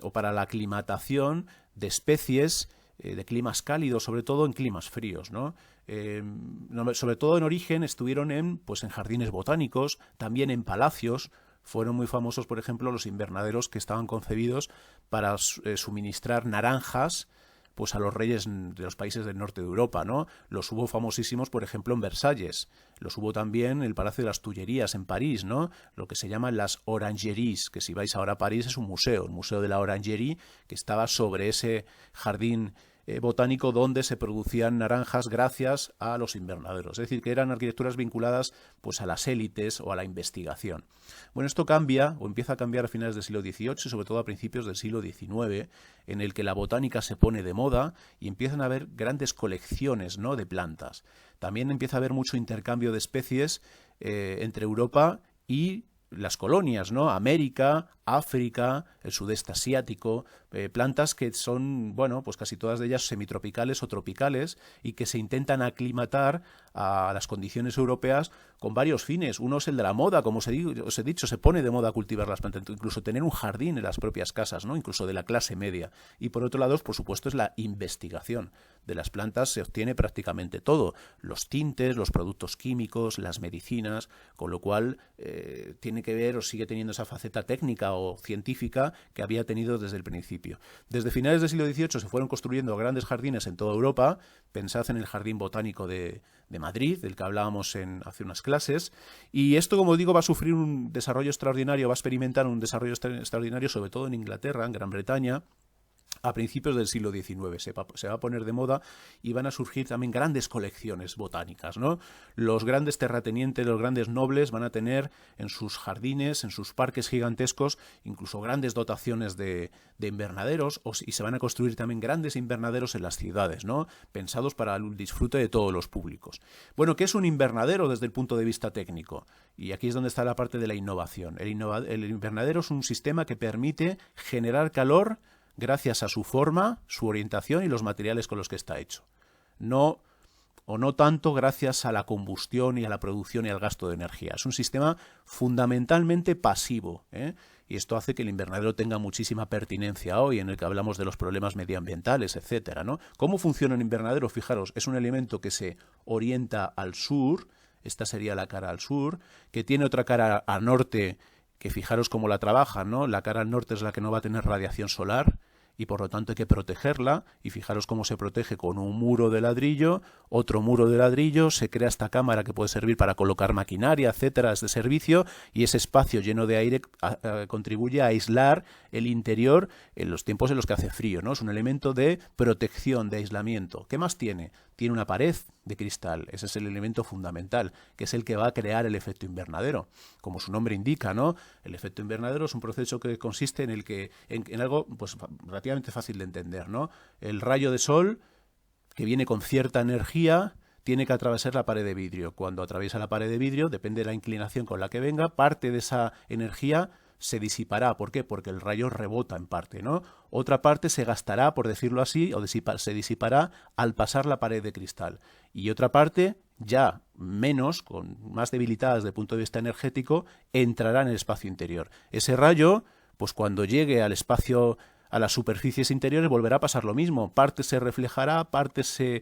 Speaker 1: o para la aclimatación de especies de climas cálidos, sobre todo en climas fríos, ¿no? Sobre todo en origen estuvieron en jardines botánicos, también en palacios. Fueron muy famosos, por ejemplo, los invernaderos que estaban concebidos para suministrar naranjas pues a los reyes de los países del norte de Europa, ¿no? Los hubo famosísimos, por ejemplo, en Versalles. Los hubo también en el Palacio de las Tullerías en París, ¿no? Lo que se llaman las orangeries, que si vais ahora a París es un museo, el Museo de la Orangerie, que estaba sobre ese jardín botánico donde se producían naranjas gracias a los invernaderos. Es decir, que eran arquitecturas vinculadas pues a las élites o a la investigación. Bueno, esto cambia o empieza a cambiar a finales del siglo XVIII y sobre todo a principios del siglo XIX, en el que la botánica se pone de moda y empiezan a haber grandes colecciones, ¿no?, de plantas. También empieza a haber mucho intercambio de especies entre Europa y las colonias, ¿no? América, África, el sudeste asiático, plantas que son, bueno, pues casi todas de ellas semitropicales o tropicales y que se intentan aclimatar a las condiciones europeas con varios fines. Uno es el de la moda, como os he dicho, se pone de moda cultivar las plantas, incluso tener un jardín en las propias casas, ¿no?, incluso de la clase media. Y por otro lado, por supuesto, es la investigación. De las plantas se obtiene prácticamente todo, los tintes, los productos químicos, las medicinas, con lo cual tiene que ver o sigue teniendo esa faceta técnica o científica que había tenido desde el principio. Desde finales del siglo XVIII se fueron construyendo grandes jardines en toda Europa. Pensad en el Jardín Botánico de Madrid, del que hablábamos hace unas clases, y esto, como digo, va a sufrir un desarrollo extraordinario, va a experimentar un desarrollo extraordinario, sobre todo en Inglaterra, en Gran Bretaña, a principios del siglo XIX. Se va a poner de moda y van a surgir también grandes colecciones botánicas, ¿no? Los grandes terratenientes, los grandes nobles van a tener en sus jardines, en sus parques gigantescos, incluso grandes dotaciones de invernaderos, y se van a construir también grandes invernaderos en las ciudades, ¿no? Pensados para el disfrute de todos los públicos. Bueno, ¿qué es un invernadero desde el punto de vista técnico? Y aquí es donde está la parte de la innovación. El invernadero es un sistema que permite generar calor gracias a su forma, su orientación y los materiales con los que está hecho. No tanto gracias a la combustión y a la producción y al gasto de energía. Es un sistema fundamentalmente pasivo, ¿eh? Y esto hace que el invernadero tenga muchísima pertinencia hoy, en el que hablamos de los problemas medioambientales, etcétera, ¿no? ¿Cómo funciona un invernadero? Fijaros, es un elemento que se orienta al sur, esta sería la cara al sur, que tiene otra cara al norte, que fijaros cómo la trabajan, ¿no? La cara al norte es la que no va a tener radiación solar y por lo tanto hay que protegerla, y fijaros cómo se protege con un muro de ladrillo, otro muro de ladrillo, se crea esta cámara que puede servir para colocar maquinaria, etcétera, es de servicio, y ese espacio lleno de aire contribuye a aislar el interior en los tiempos en los que hace frío, ¿no? Es un elemento de protección, de aislamiento. ¿Qué más tiene? Tiene una pared de cristal, ese es el elemento fundamental, que es el que va a crear el efecto invernadero. Como su nombre indica, ¿no? El efecto invernadero es un proceso que consiste en algo pues relativamente fácil de entender, ¿no? El rayo de sol, que viene con cierta energía, tiene que atravesar la pared de vidrio. Cuando atraviesa la pared de vidrio, depende de la inclinación con la que venga, parte de esa energía se disipará. ¿Por qué? Porque el rayo rebota en parte, ¿no? Otra parte se gastará, por decirlo así, o se disipará al pasar la pared de cristal. Y otra parte, ya menos, más debilitada desde el punto de vista energético, entrará en el espacio interior. Ese rayo, pues cuando llegue al espacio, a las superficies interiores, volverá a pasar lo mismo. Parte se reflejará, parte se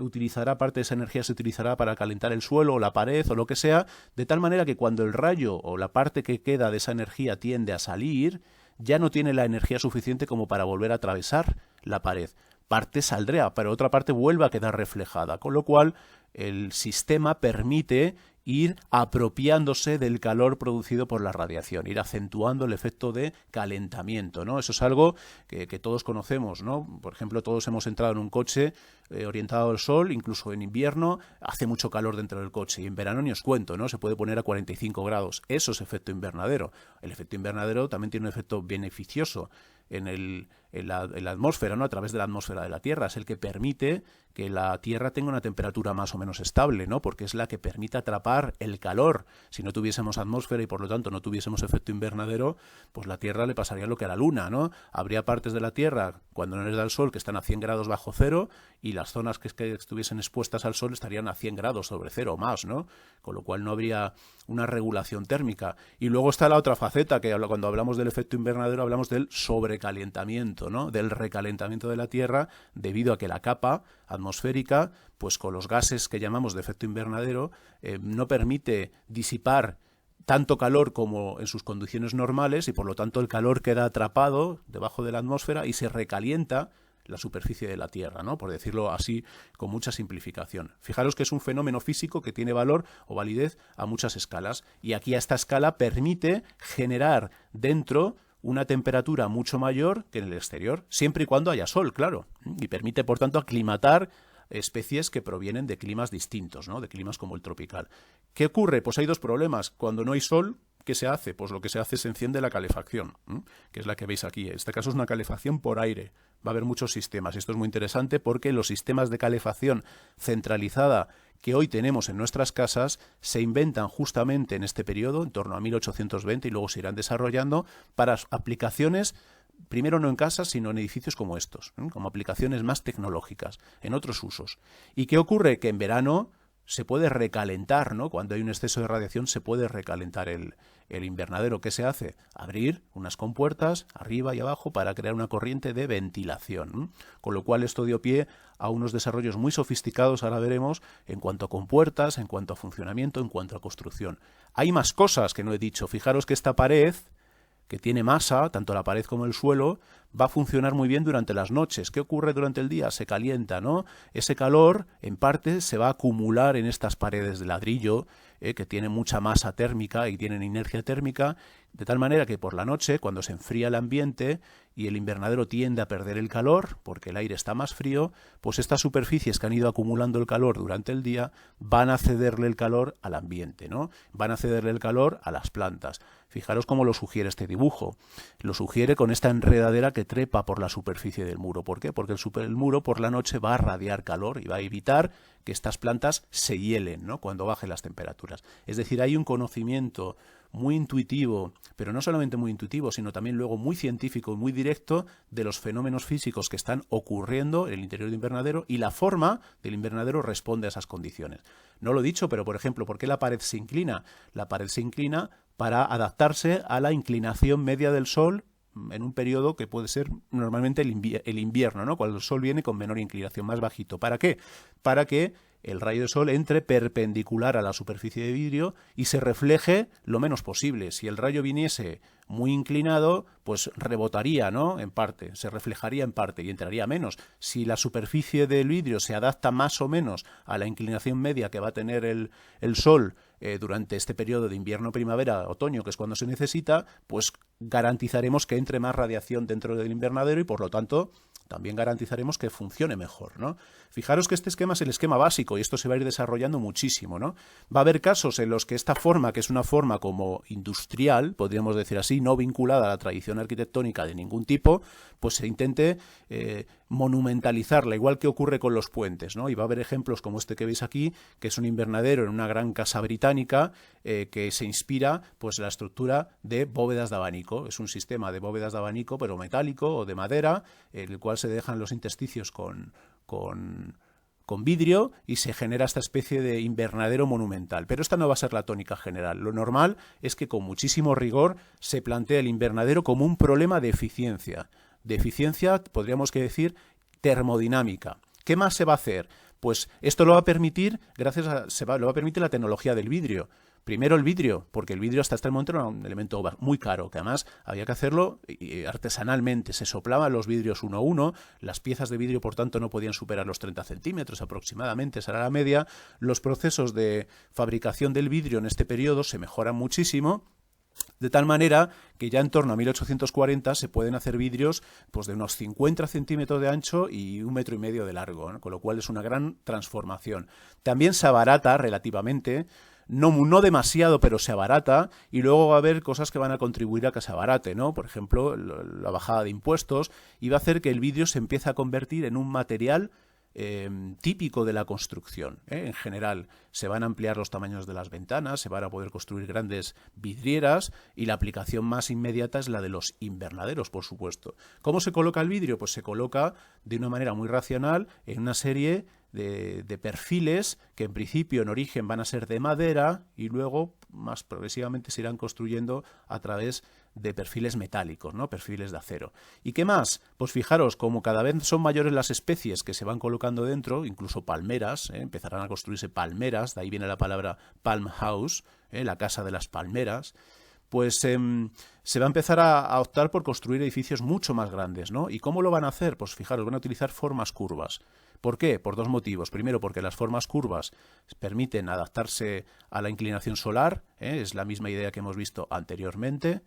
Speaker 1: utilizará, parte de esa energía se utilizará para calentar el suelo o la pared o lo que sea, de tal manera que cuando el rayo o la parte que queda de esa energía tiende a salir, ya no tiene la energía suficiente como para volver a atravesar la pared. Parte saldrá, pero otra parte vuelve a quedar reflejada, con lo cual el sistema permite ir apropiándose del calor producido por la radiación, ir acentuando el efecto de calentamiento, ¿no? Eso es algo que todos conocemos, ¿no? Por ejemplo, todos hemos entrado en un coche orientado al sol, incluso en invierno hace mucho calor dentro del coche, y en verano ni os cuento, ¿no? Se puede poner a 45 grados. Eso es efecto invernadero. El efecto invernadero también tiene un efecto beneficioso en la atmósfera, ¿no? A través de la atmósfera de la Tierra. Es el que permite que la Tierra tenga una temperatura más o menos estable, ¿no? Porque es la que permite atrapar el calor. Si no tuviésemos atmósfera y por lo tanto no tuviésemos efecto invernadero, pues la Tierra le pasaría lo que a la Luna, ¿no? Habría partes de la Tierra, cuando no les da el sol, que están a 100 grados bajo cero, y las zonas que estuviesen expuestas al sol estarían a 100 grados sobre cero o más, ¿no? Con lo cual no habría una regulación térmica. Y luego está la otra faceta, que cuando hablamos del efecto invernadero hablamos del sobrecalentamiento, ¿no? Del recalentamiento de la Tierra, debido a que la capa atmosférica, pues con los gases que llamamos de efecto invernadero, no permite disipar tanto calor como en sus condiciones normales, y por lo tanto el calor queda atrapado debajo de la atmósfera y se recalienta la superficie de la Tierra, ¿no? Por decirlo así, con mucha simplificación. Fijaros que es un fenómeno físico que tiene valor o validez a muchas escalas, y aquí a esta escala permite generar dentro una temperatura mucho mayor que en el exterior, siempre y cuando haya sol, claro, y permite, por tanto, aclimatar especies que provienen de climas distintos, ¿no? De climas como el tropical. ¿Qué ocurre? Pues hay dos problemas. Cuando no hay sol, ¿qué se hace? Pues lo que se hace es se enciende la calefacción, que es la que veis aquí. En este caso es una calefacción por aire. Va a haber muchos sistemas. Esto es muy interesante porque los sistemas de calefacción centralizada que hoy tenemos en nuestras casas se inventan justamente en este periodo, en torno a 1820, y luego se irán desarrollando para aplicaciones, primero no en casas, sino en edificios como estos, como aplicaciones más tecnológicas, en otros usos. ¿Y qué ocurre? Que en verano se puede recalentar, ¿no? Cuando hay un exceso de radiación se puede recalentar el invernadero. ¿Qué se hace? Abrir unas compuertas arriba y abajo para crear una corriente de ventilación. Con lo cual esto dio pie a unos desarrollos muy sofisticados, ahora veremos, en cuanto a compuertas, en cuanto a funcionamiento, en cuanto a construcción. Hay más cosas que no he dicho. Fijaros que esta pared, que tiene masa, tanto la pared como el suelo, va a funcionar muy bien durante las noches. ¿Qué ocurre durante el día? Se calienta, ¿no? Ese calor, en parte, se va a acumular en estas paredes de ladrillo, que tienen mucha masa térmica y tienen inercia térmica, de tal manera que por la noche, cuando se enfría el ambiente y el invernadero tiende a perder el calor, porque el aire está más frío, pues estas superficies que han ido acumulando el calor durante el día van a cederle el calor al ambiente, ¿no? Van a cederle el calor a las plantas. Fijaros cómo lo sugiere este dibujo. Lo sugiere con esta enredadera que trepa por la superficie del muro. ¿Por qué? Porque el muro por la noche va a radiar calor y va a evitar que estas plantas se hielen, ¿no? Cuando bajen las temperaturas. Es decir, hay un conocimiento muy intuitivo, pero no solamente muy intuitivo, sino también luego muy científico y muy directo de los fenómenos físicos que están ocurriendo en el interior del invernadero, y la forma del invernadero responde a esas condiciones. No lo he dicho, pero por ejemplo, ¿por qué la pared se inclina? La pared se inclina para adaptarse a la inclinación media del Sol en un periodo que puede ser normalmente el invierno, ¿no? Cuando el Sol viene con menor inclinación, más bajito. ¿Para qué? Para que el rayo de sol entre perpendicular a la superficie de vidrio y se refleje lo menos posible. Si el rayo viniese muy inclinado, pues rebotaría, ¿no? En parte, se reflejaría en parte y entraría menos. Si la superficie del vidrio se adapta más o menos a la inclinación media que va a tener el sol durante este periodo de invierno, primavera, otoño, que es cuando se necesita, pues garantizaremos que entre más radiación dentro del invernadero y por lo tanto también garantizaremos que funcione mejor, ¿no? Fijaros que este esquema es el esquema básico y esto se va a ir desarrollando muchísimo, ¿no? Va a haber casos en los que esta forma, que es una forma como industrial, podríamos decir así, no vinculada a la tradición arquitectónica de ningún tipo, pues se intente monumentalizarla, igual que ocurre con los puentes, ¿no? Y va a haber ejemplos como este que veis aquí, que es un invernadero en una gran casa británica que se inspira pues en la estructura de bóvedas de abanico. Es un sistema de bóvedas de abanico, pero metálico o de madera, en el cual se dejan los intersticios con vidrio y se genera esta especie de invernadero monumental. Pero esta no va a ser la tónica general. Lo normal es que con muchísimo rigor se plantee el invernadero como un problema de eficiencia. De eficiencia, podríamos que decir, termodinámica. ¿Qué más se va a hacer? Pues esto lo va a permitir, lo va a permitir la tecnología del vidrio. Primero el vidrio, porque el vidrio hasta este momento era un elemento muy caro, que además había que hacerlo artesanalmente. Se soplaban los vidrios uno a uno, las piezas de vidrio por tanto no podían superar los 30 centímetros aproximadamente, esa era la media. Los procesos de fabricación del vidrio en este periodo se mejoran muchísimo, de tal manera que ya en torno a 1840 se pueden hacer vidrios pues, de unos 50 centímetros de ancho y 1,5 metros de largo, ¿no? Con lo cual es una gran transformación. También se abarata relativamente, no demasiado, pero se abarata, y luego va a haber cosas que van a contribuir a que se abarate, ¿no? Por ejemplo, la bajada de impuestos, y va a hacer que el vidrio se empiece a convertir en un material típico de la construcción, ¿eh? En general se van a ampliar los tamaños de las ventanas, se van a poder construir grandes vidrieras y la aplicación más inmediata es la de los invernaderos, por supuesto. ¿Cómo se coloca el vidrio? Pues se coloca de una manera muy racional en una serie de perfiles que en principio en origen van a ser de madera y luego más progresivamente se irán construyendo a través de perfiles metálicos, ¿no? Perfiles de acero. ¿Y qué más? Pues fijaros, como cada vez son mayores las especies que se van colocando dentro, incluso palmeras, empezarán a construirse palmeras, de ahí viene la palabra palm house, la casa de las palmeras, pues se va a empezar a optar por construir edificios mucho más grandes, ¿no? ¿Y cómo lo van a hacer? Pues fijaros, van a utilizar formas curvas. ¿Por qué? Por dos motivos. Primero, porque las formas curvas permiten adaptarse a la inclinación solar, es la misma idea que hemos visto anteriormente.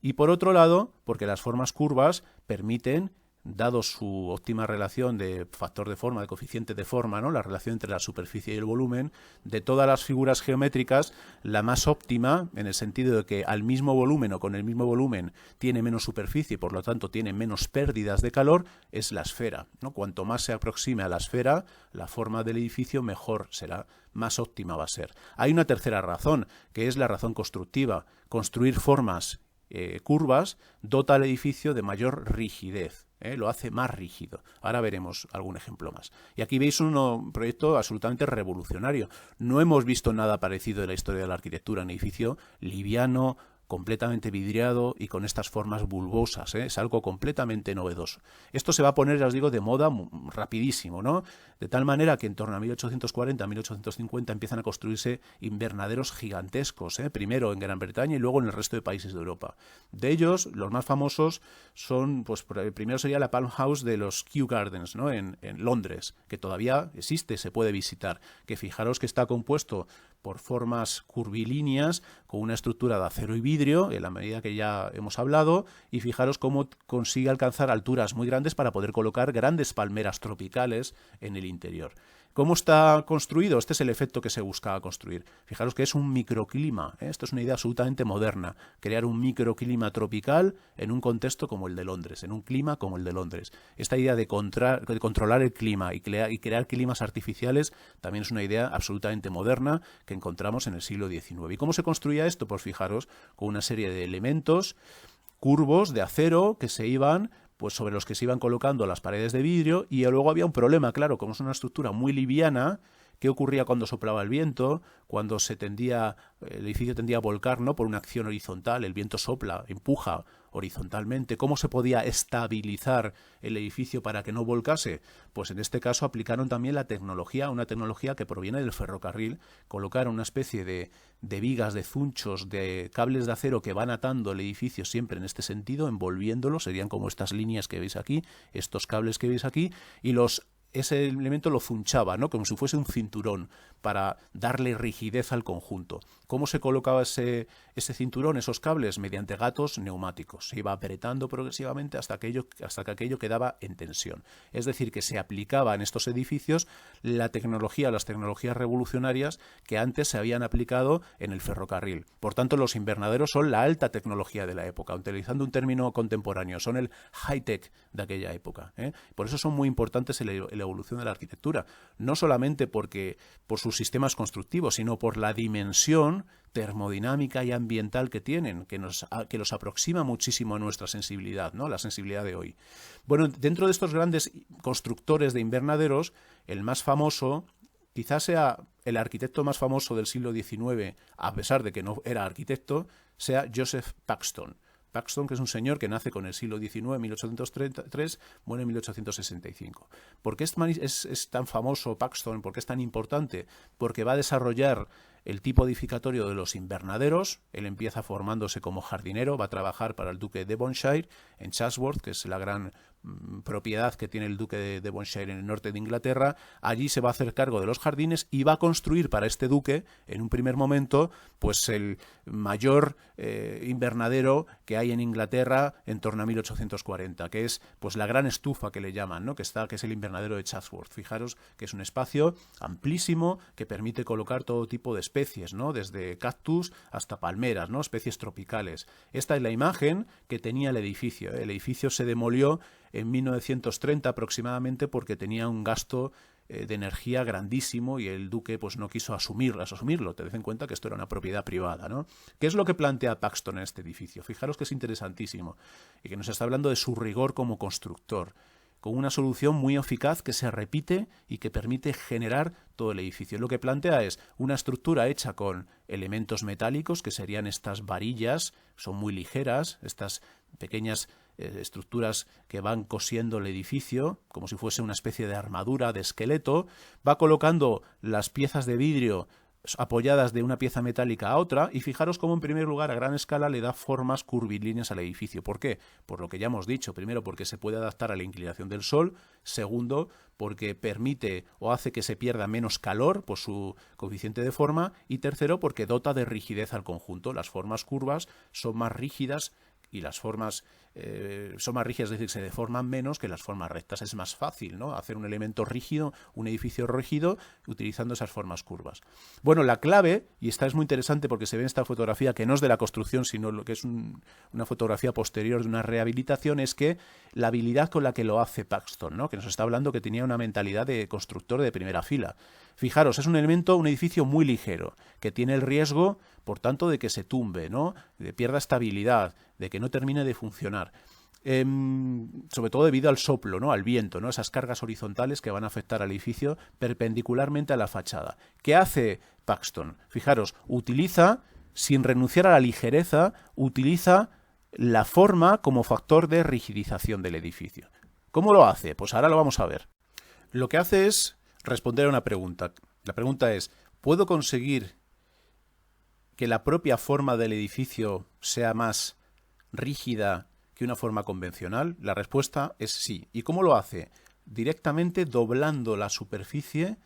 Speaker 1: Y por otro lado, porque las formas curvas permiten, dado su óptima relación de factor de forma, de coeficiente de forma, ¿no? La relación entre la superficie y el volumen, de todas las figuras geométricas, la más óptima, en el sentido de que al mismo volumen o con el mismo volumen tiene menos superficie y por lo tanto tiene menos pérdidas de calor, es la esfera, ¿no? Cuanto más se aproxime a la esfera, la forma del edificio mejor será, más óptima va a ser. Hay una tercera razón, que es la razón constructiva. Construir formas curvas dota al edificio de mayor rigidez, lo hace más rígido. Ahora veremos algún ejemplo más. Y aquí veis un proyecto absolutamente revolucionario. No hemos visto nada parecido en la historia de la arquitectura, un edificio liviano, completamente vidriado y con estas formas bulbosas, ¿eh? Es algo completamente novedoso. Esto se va a poner, ya os digo, de moda rapidísimo, ¿no? De tal manera que en torno a 1840, 1850 empiezan a construirse invernaderos gigantescos, ¿eh? Primero en Gran Bretaña y luego en el resto de países de Europa. De ellos, los más famosos son, pues el primero sería la Palm House de los Kew Gardens, ¿no? En Londres, que todavía existe, se puede visitar, que fijaros que está compuesto por formas curvilíneas con una estructura de acero y vidrio, en la medida que ya hemos hablado, y fijaros cómo consigue alcanzar alturas muy grandes para poder colocar grandes palmeras tropicales en el interior. ¿Cómo está construido? Este es el efecto que se buscaba construir. Fijaros que es un microclima, ¿eh? Esto es una idea absolutamente moderna, crear un microclima tropical en un contexto como el de Londres, en un clima como el de Londres. Esta idea de controlar el clima y crear climas artificiales también es una idea absolutamente moderna que encontramos en el siglo XIX. ¿Y cómo se construía esto? Pues fijaros, con una serie de elementos curvos de acero que se iban, pues sobre los que se iban colocando las paredes de vidrio, y luego había un problema, claro, como es una estructura muy liviana. ¿Qué ocurría cuando soplaba el viento? Cuando el edificio tendía a volcar, ¿no? Por una acción horizontal, el viento sopla, empuja horizontalmente. ¿Cómo se podía estabilizar el edificio para que no volcase? Pues en este caso aplicaron también la tecnología, una tecnología que proviene del ferrocarril. Colocaron una especie de vigas, de zunchos, de cables de acero que van atando el edificio siempre en este sentido, envolviéndolo. Serían como estas líneas que veis aquí, estos cables que veis aquí, y ese elemento lo zunchaba, ¿no? Como si fuese un cinturón, para darle rigidez al conjunto. ¿Cómo se colocaba ese cinturón, esos cables? Mediante gatos neumáticos. Se iba apretando progresivamente hasta que aquello quedaba en tensión. Es decir, que se aplicaba en estos edificios las tecnologías revolucionarias que antes se habían aplicado en el ferrocarril. Por tanto, los invernaderos son la alta tecnología de la época, utilizando un término contemporáneo, son el high-tech de aquella época, ¿eh? Por eso son muy importantes en la evolución de la arquitectura, no solamente por sus sistemas constructivos, sino por la dimensión termodinámica y ambiental que tienen, que los aproxima muchísimo a nuestra sensibilidad, ¿no? La sensibilidad de hoy. Bueno, dentro de estos grandes constructores de invernaderos, el más famoso, quizás sea el arquitecto más famoso del siglo XIX, a pesar de que no era arquitecto, sea Joseph Paxton. Paxton, que es un señor que nace con el siglo XIX, 1833, muere en 1865. ¿Por qué es tan famoso Paxton? ¿Por qué es tan importante? Porque va a desarrollar el tipo edificatorio de los invernaderos. Él empieza formándose como jardinero, va a trabajar para el duque de Devonshire en Chatsworth, que es la gran propiedad que tiene el duque de Devonshire en el norte de Inglaterra. Allí se va a hacer cargo de los jardines y va a construir para este duque, en un primer momento, pues el mayor invernadero que hay en Inglaterra en torno a 1840, que es pues la gran estufa que le llaman, ¿no? que es el invernadero de Chatsworth. Fijaros que es un espacio amplísimo que permite colocar todo tipo de especies, ¿no? Desde cactus hasta palmeras, ¿no? Especies tropicales. Esta es la imagen que tenía el edificio. El edificio se demolió en 1930 aproximadamente porque tenía un gasto de energía grandísimo y el duque pues no quiso asumirlo. Tened en cuenta que esto era una propiedad privada, ¿no? ¿Qué es lo que plantea Paxton en este edificio? Fijaros que es interesantísimo y que nos está hablando de su rigor como constructor, con una solución muy eficaz que se repite y que permite generar todo el edificio. Lo que plantea es una estructura hecha con elementos metálicos, que serían estas varillas, son muy ligeras, estas pequeñas estructuras que van cosiendo el edificio, como si fuese una especie de armadura, de esqueleto. Va colocando las piezas de vidrio apoyadas de una pieza metálica a otra, y fijaros cómo en primer lugar a gran escala le da formas curvilíneas al edificio. ¿Por qué? Por lo que ya hemos dicho. Primero, porque se puede adaptar a la inclinación del sol. Segundo, porque permite o hace que se pierda menos calor por su coeficiente de forma. Y tercero, porque dota de rigidez al conjunto. Las formas curvas son más rígidas y las formas son más rígidas, es decir, se deforman menos que las formas rectas. Es más fácil, ¿no?, hacer un elemento rígido, un edificio rígido, utilizando esas formas curvas. Bueno, la clave, y esta es muy interesante porque se ve en esta fotografía, que no es de la construcción, sino lo que es una fotografía posterior de una rehabilitación, es que la habilidad con la que lo hace Paxton, ¿no?, que nos está hablando que tenía una mentalidad de constructor de primera fila. Fijaros, es un edificio muy ligero, que tiene el riesgo, por tanto, de que se tumbe, ¿no?, de pierda estabilidad, de que no termine de funcionar. Sobre todo debido al soplo, ¿no?, al viento, ¿no?, esas cargas horizontales que van a afectar al edificio perpendicularmente a la fachada. ¿Qué hace Paxton? Fijaros, utiliza sin renunciar a la ligereza, utiliza la forma como factor de rigidización del edificio. ¿Cómo lo hace? Pues ahora lo vamos a ver. Lo que hace es responder a una pregunta. La pregunta es, ¿puedo conseguir que la propia forma del edificio sea más rígida que una forma convencional? La respuesta es sí. ¿Y cómo lo hace? Directamente doblando la superficie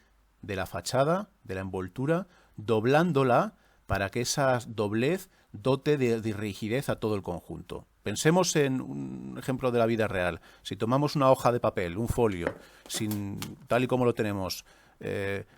Speaker 1: de la fachada, de la envoltura, doblándola para que esa doblez dote de rigidez a todo el conjunto. Pensemos en un ejemplo de la vida real. Si tomamos una hoja de papel, un folio, tal y como lo tenemos,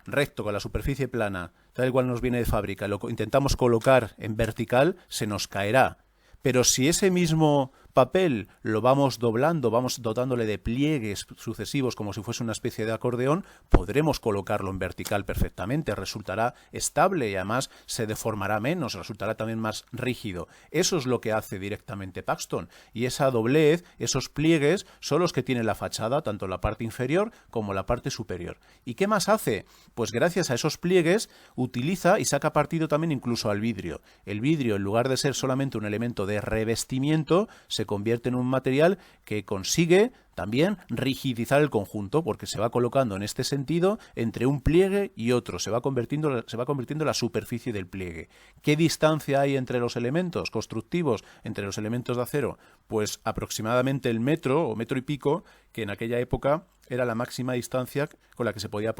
Speaker 1: recto, con la superficie plana, tal y cual nos viene de fábrica, lo intentamos colocar en vertical, se nos caerá. Pero si ese mismo papel lo vamos doblando, vamos dotándole de pliegues sucesivos como si fuese una especie de acordeón, podremos colocarlo en vertical perfectamente, resultará estable y además se deformará menos, resultará también más rígido. Eso es lo que hace directamente Paxton, y esa doblez, esos pliegues son los que tiene la fachada, tanto la parte inferior como la parte superior. ¿Y qué más hace? Pues gracias a esos pliegues utiliza y saca partido también incluso al vidrio. El vidrio, en lugar de ser solamente un elemento de revestimiento, se convierte en un material que consigue también rigidizar el conjunto, porque se va colocando en este sentido entre un pliegue y otro, se va convirtiendo en la superficie del pliegue. ¿Qué distancia hay entre los elementos constructivos, entre los elementos de acero? Pues aproximadamente el metro o metro y pico, que en aquella época era la máxima distancia con la que se podía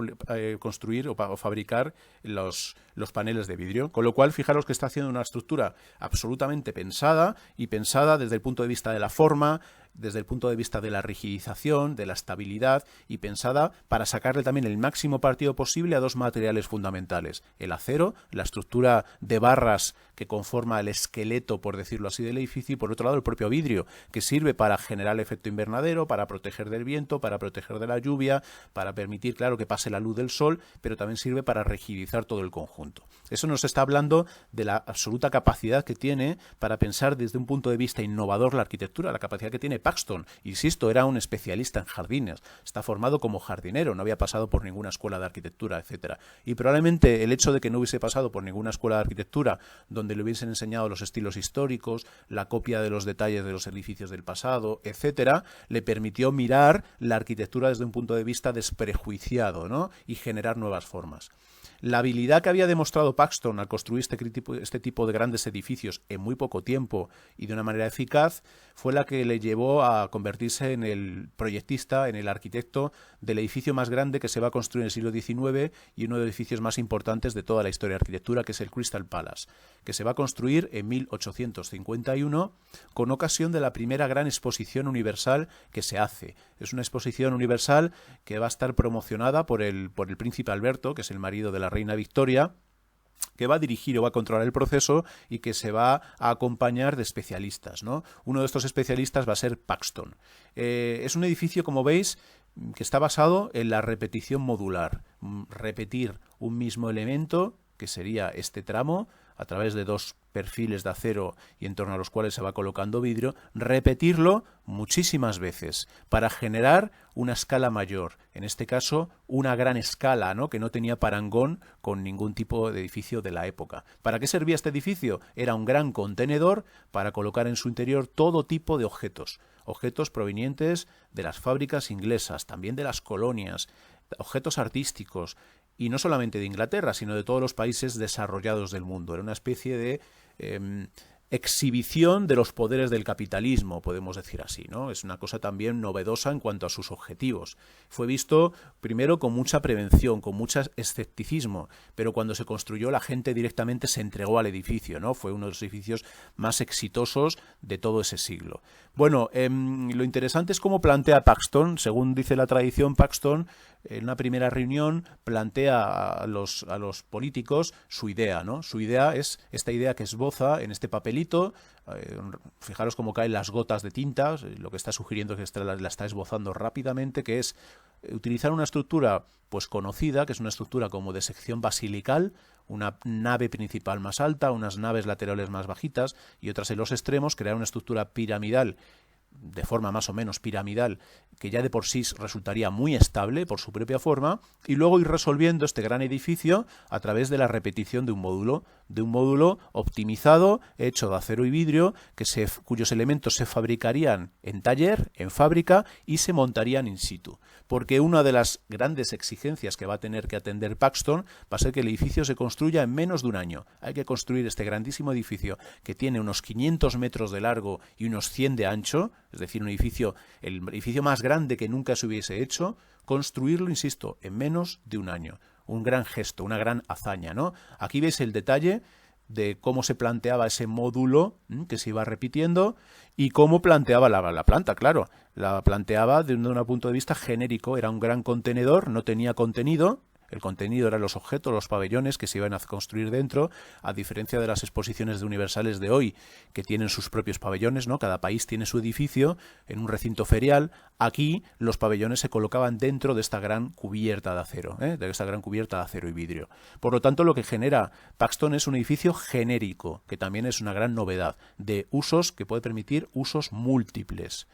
Speaker 1: construir o fabricar los paneles de vidrio. Con lo cual, fijaros que está haciendo una estructura absolutamente pensada, y pensada desde el punto de vista de la forma, desde el punto de vista de la rigidización, de la estabilidad, y pensada para sacarle también el máximo partido posible a dos materiales fundamentales: el acero, la estructura de barras que conforma el esqueleto, por decirlo así, del edificio, y por otro lado el propio vidrio, que sirve para generar el efecto invernadero, para proteger del viento, para proteger de la lluvia, para permitir, claro, que pase la luz del sol, pero también sirve para rigidizar todo el conjunto. Eso nos está hablando de la absoluta capacidad que tiene para pensar desde un punto de vista innovador la arquitectura, la capacidad que tiene Paxton. Insisto, era un especialista en jardines, está formado como jardinero, no había pasado por ninguna escuela de arquitectura, etcétera. Y probablemente el hecho de que no hubiese pasado por ninguna escuela de arquitectura donde le hubiesen enseñado los estilos históricos, la copia de los detalles de los edificios del pasado, etcétera, le permitió mirar la arquitectura desde un punto de vista desprejuiciado, ¿no? Y generar nuevas formas. La habilidad que había demostrado Paxton al construir este tipo de grandes edificios en muy poco tiempo y de una manera eficaz fue la que le llevó a convertirse en el proyectista, en el arquitecto del edificio más grande que se va a construir en el siglo XIX y uno de los edificios más importantes de toda la historia de arquitectura, que es el Crystal Palace, que se va a construir en 1851 con ocasión de la primera gran exposición universal que se hace. Es una exposición universal que va a estar promocionada por el príncipe Alberto, que es el marido de la reina Victoria, que va a dirigir o va a controlar el proceso y que se va a acompañar de especialistas, ¿no? Uno de estos especialistas va a ser Paxton. Es un edificio, como veis, que está basado en la repetición modular. Repetir un mismo elemento, que sería este tramo, a través de dos perfiles de acero y en torno a los cuales se va colocando vidrio, repetirlo muchísimas veces para generar una escala mayor, en este caso una gran escala, ¿no? Que no tenía parangón con ningún tipo de edificio de la época. ¿Para qué servía este edificio? Era un gran contenedor para colocar en su interior todo tipo de objetos provenientes de las fábricas inglesas, también de las colonias, objetos artísticos, y no solamente de Inglaterra, sino de todos los países desarrollados del mundo. Era una especie de exhibición de los poderes del capitalismo, podemos decir así, ¿no? Es una cosa también novedosa en cuanto a sus objetivos. Fue visto primero con mucha prevención, con mucho escepticismo, pero cuando se construyó la gente directamente se entregó al edificio, ¿no? Fue uno de los edificios más exitosos de todo ese siglo. Bueno, lo interesante es cómo plantea Paxton. Según dice la tradición, Paxton en una primera reunión plantea a los políticos su idea, ¿no? Su idea es esta idea que esboza en este papelito. Fijaros cómo caen las gotas de tinta. Lo que está sugiriendo es que la está esbozando rápidamente, que es utilizar una estructura pues conocida, que es una estructura como de sección basilical, una nave principal más alta, unas naves laterales más bajitas y otras en los extremos, crear una estructura piramidal de forma más o menos piramidal, que ya de por sí resultaría muy estable por su propia forma, y luego ir resolviendo este gran edificio a través de la repetición de un módulo optimizado, hecho de acero y vidrio, cuyos elementos se fabricarían en taller, en fábrica, y se montarían in situ. Porque una de las grandes exigencias que va a tener que atender Paxton va a ser que el edificio se construya en menos de un año. Hay que construir este grandísimo edificio que tiene unos 500 metros de largo y unos 100 de ancho, es decir, el edificio más grande que nunca se hubiese hecho, construirlo, insisto, en menos de un año. Un gran gesto, una gran hazaña, ¿no? Aquí veis el detalle de cómo se planteaba ese módulo que se iba repitiendo y cómo planteaba la planta, claro. La planteaba desde un punto de vista genérico, era un gran contenedor, no tenía contenido. El contenido eran los objetos, los pabellones que se iban a construir dentro, a diferencia de las exposiciones de Universales de hoy, que tienen sus propios pabellones, ¿no? Cada país tiene su edificio en un recinto ferial. Aquí los pabellones se colocaban dentro de esta gran cubierta de acero, de esta gran cubierta de acero y vidrio. Por lo tanto, lo que genera Paxton es un edificio genérico, que también es una gran novedad, de usos que puede permitir usos múltiples.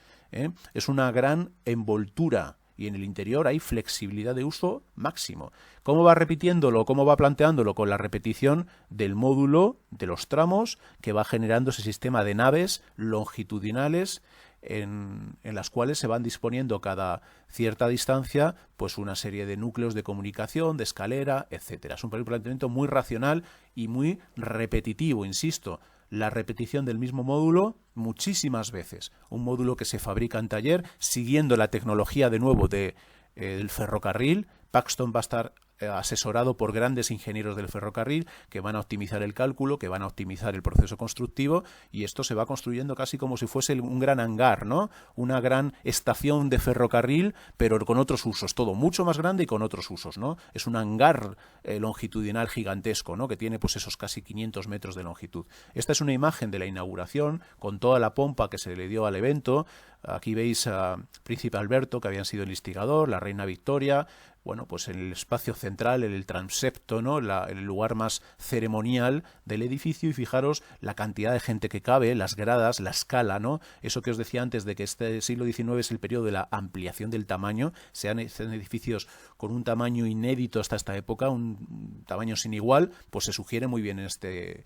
Speaker 1: Es una gran envoltura. Y en el interior hay flexibilidad de uso máximo. ¿Cómo va repitiéndolo? ¿Cómo va planteándolo? Con la repetición del módulo, de los tramos, que va generando ese sistema de naves longitudinales en las cuales se van disponiendo cada cierta distancia pues una serie de núcleos de comunicación, de escalera, etcétera. Es un planteamiento muy racional y muy repetitivo, insisto. La repetición del mismo módulo muchísimas veces. Un módulo que se fabrica en taller siguiendo la tecnología de nuevo del ferrocarril. Paxton va a estar asesorado por grandes ingenieros del ferrocarril que van a optimizar el cálculo, que van a optimizar el proceso constructivo, y esto se va construyendo casi como si fuese un gran hangar, ¿no? Una gran estación de ferrocarril, pero con otros usos, todo mucho más grande y con otros usos, ¿no? Es un hangar longitudinal gigantesco, ¿no? Que tiene pues esos casi 500 metros de longitud. Esta es una imagen de la inauguración con toda la pompa que se le dio al evento. Aquí veis a Príncipe Alberto, que habían sido el instigador, la Reina Victoria. Bueno, pues en el espacio central, en el transepto, ¿no? El lugar más ceremonial del edificio, y fijaros la cantidad de gente que cabe, las gradas, la escala, ¿no? Eso que os decía antes de que este siglo XIX es el periodo de la ampliación del tamaño, sean edificios con un tamaño inédito hasta esta época, un tamaño sin igual, pues se sugiere muy bien en este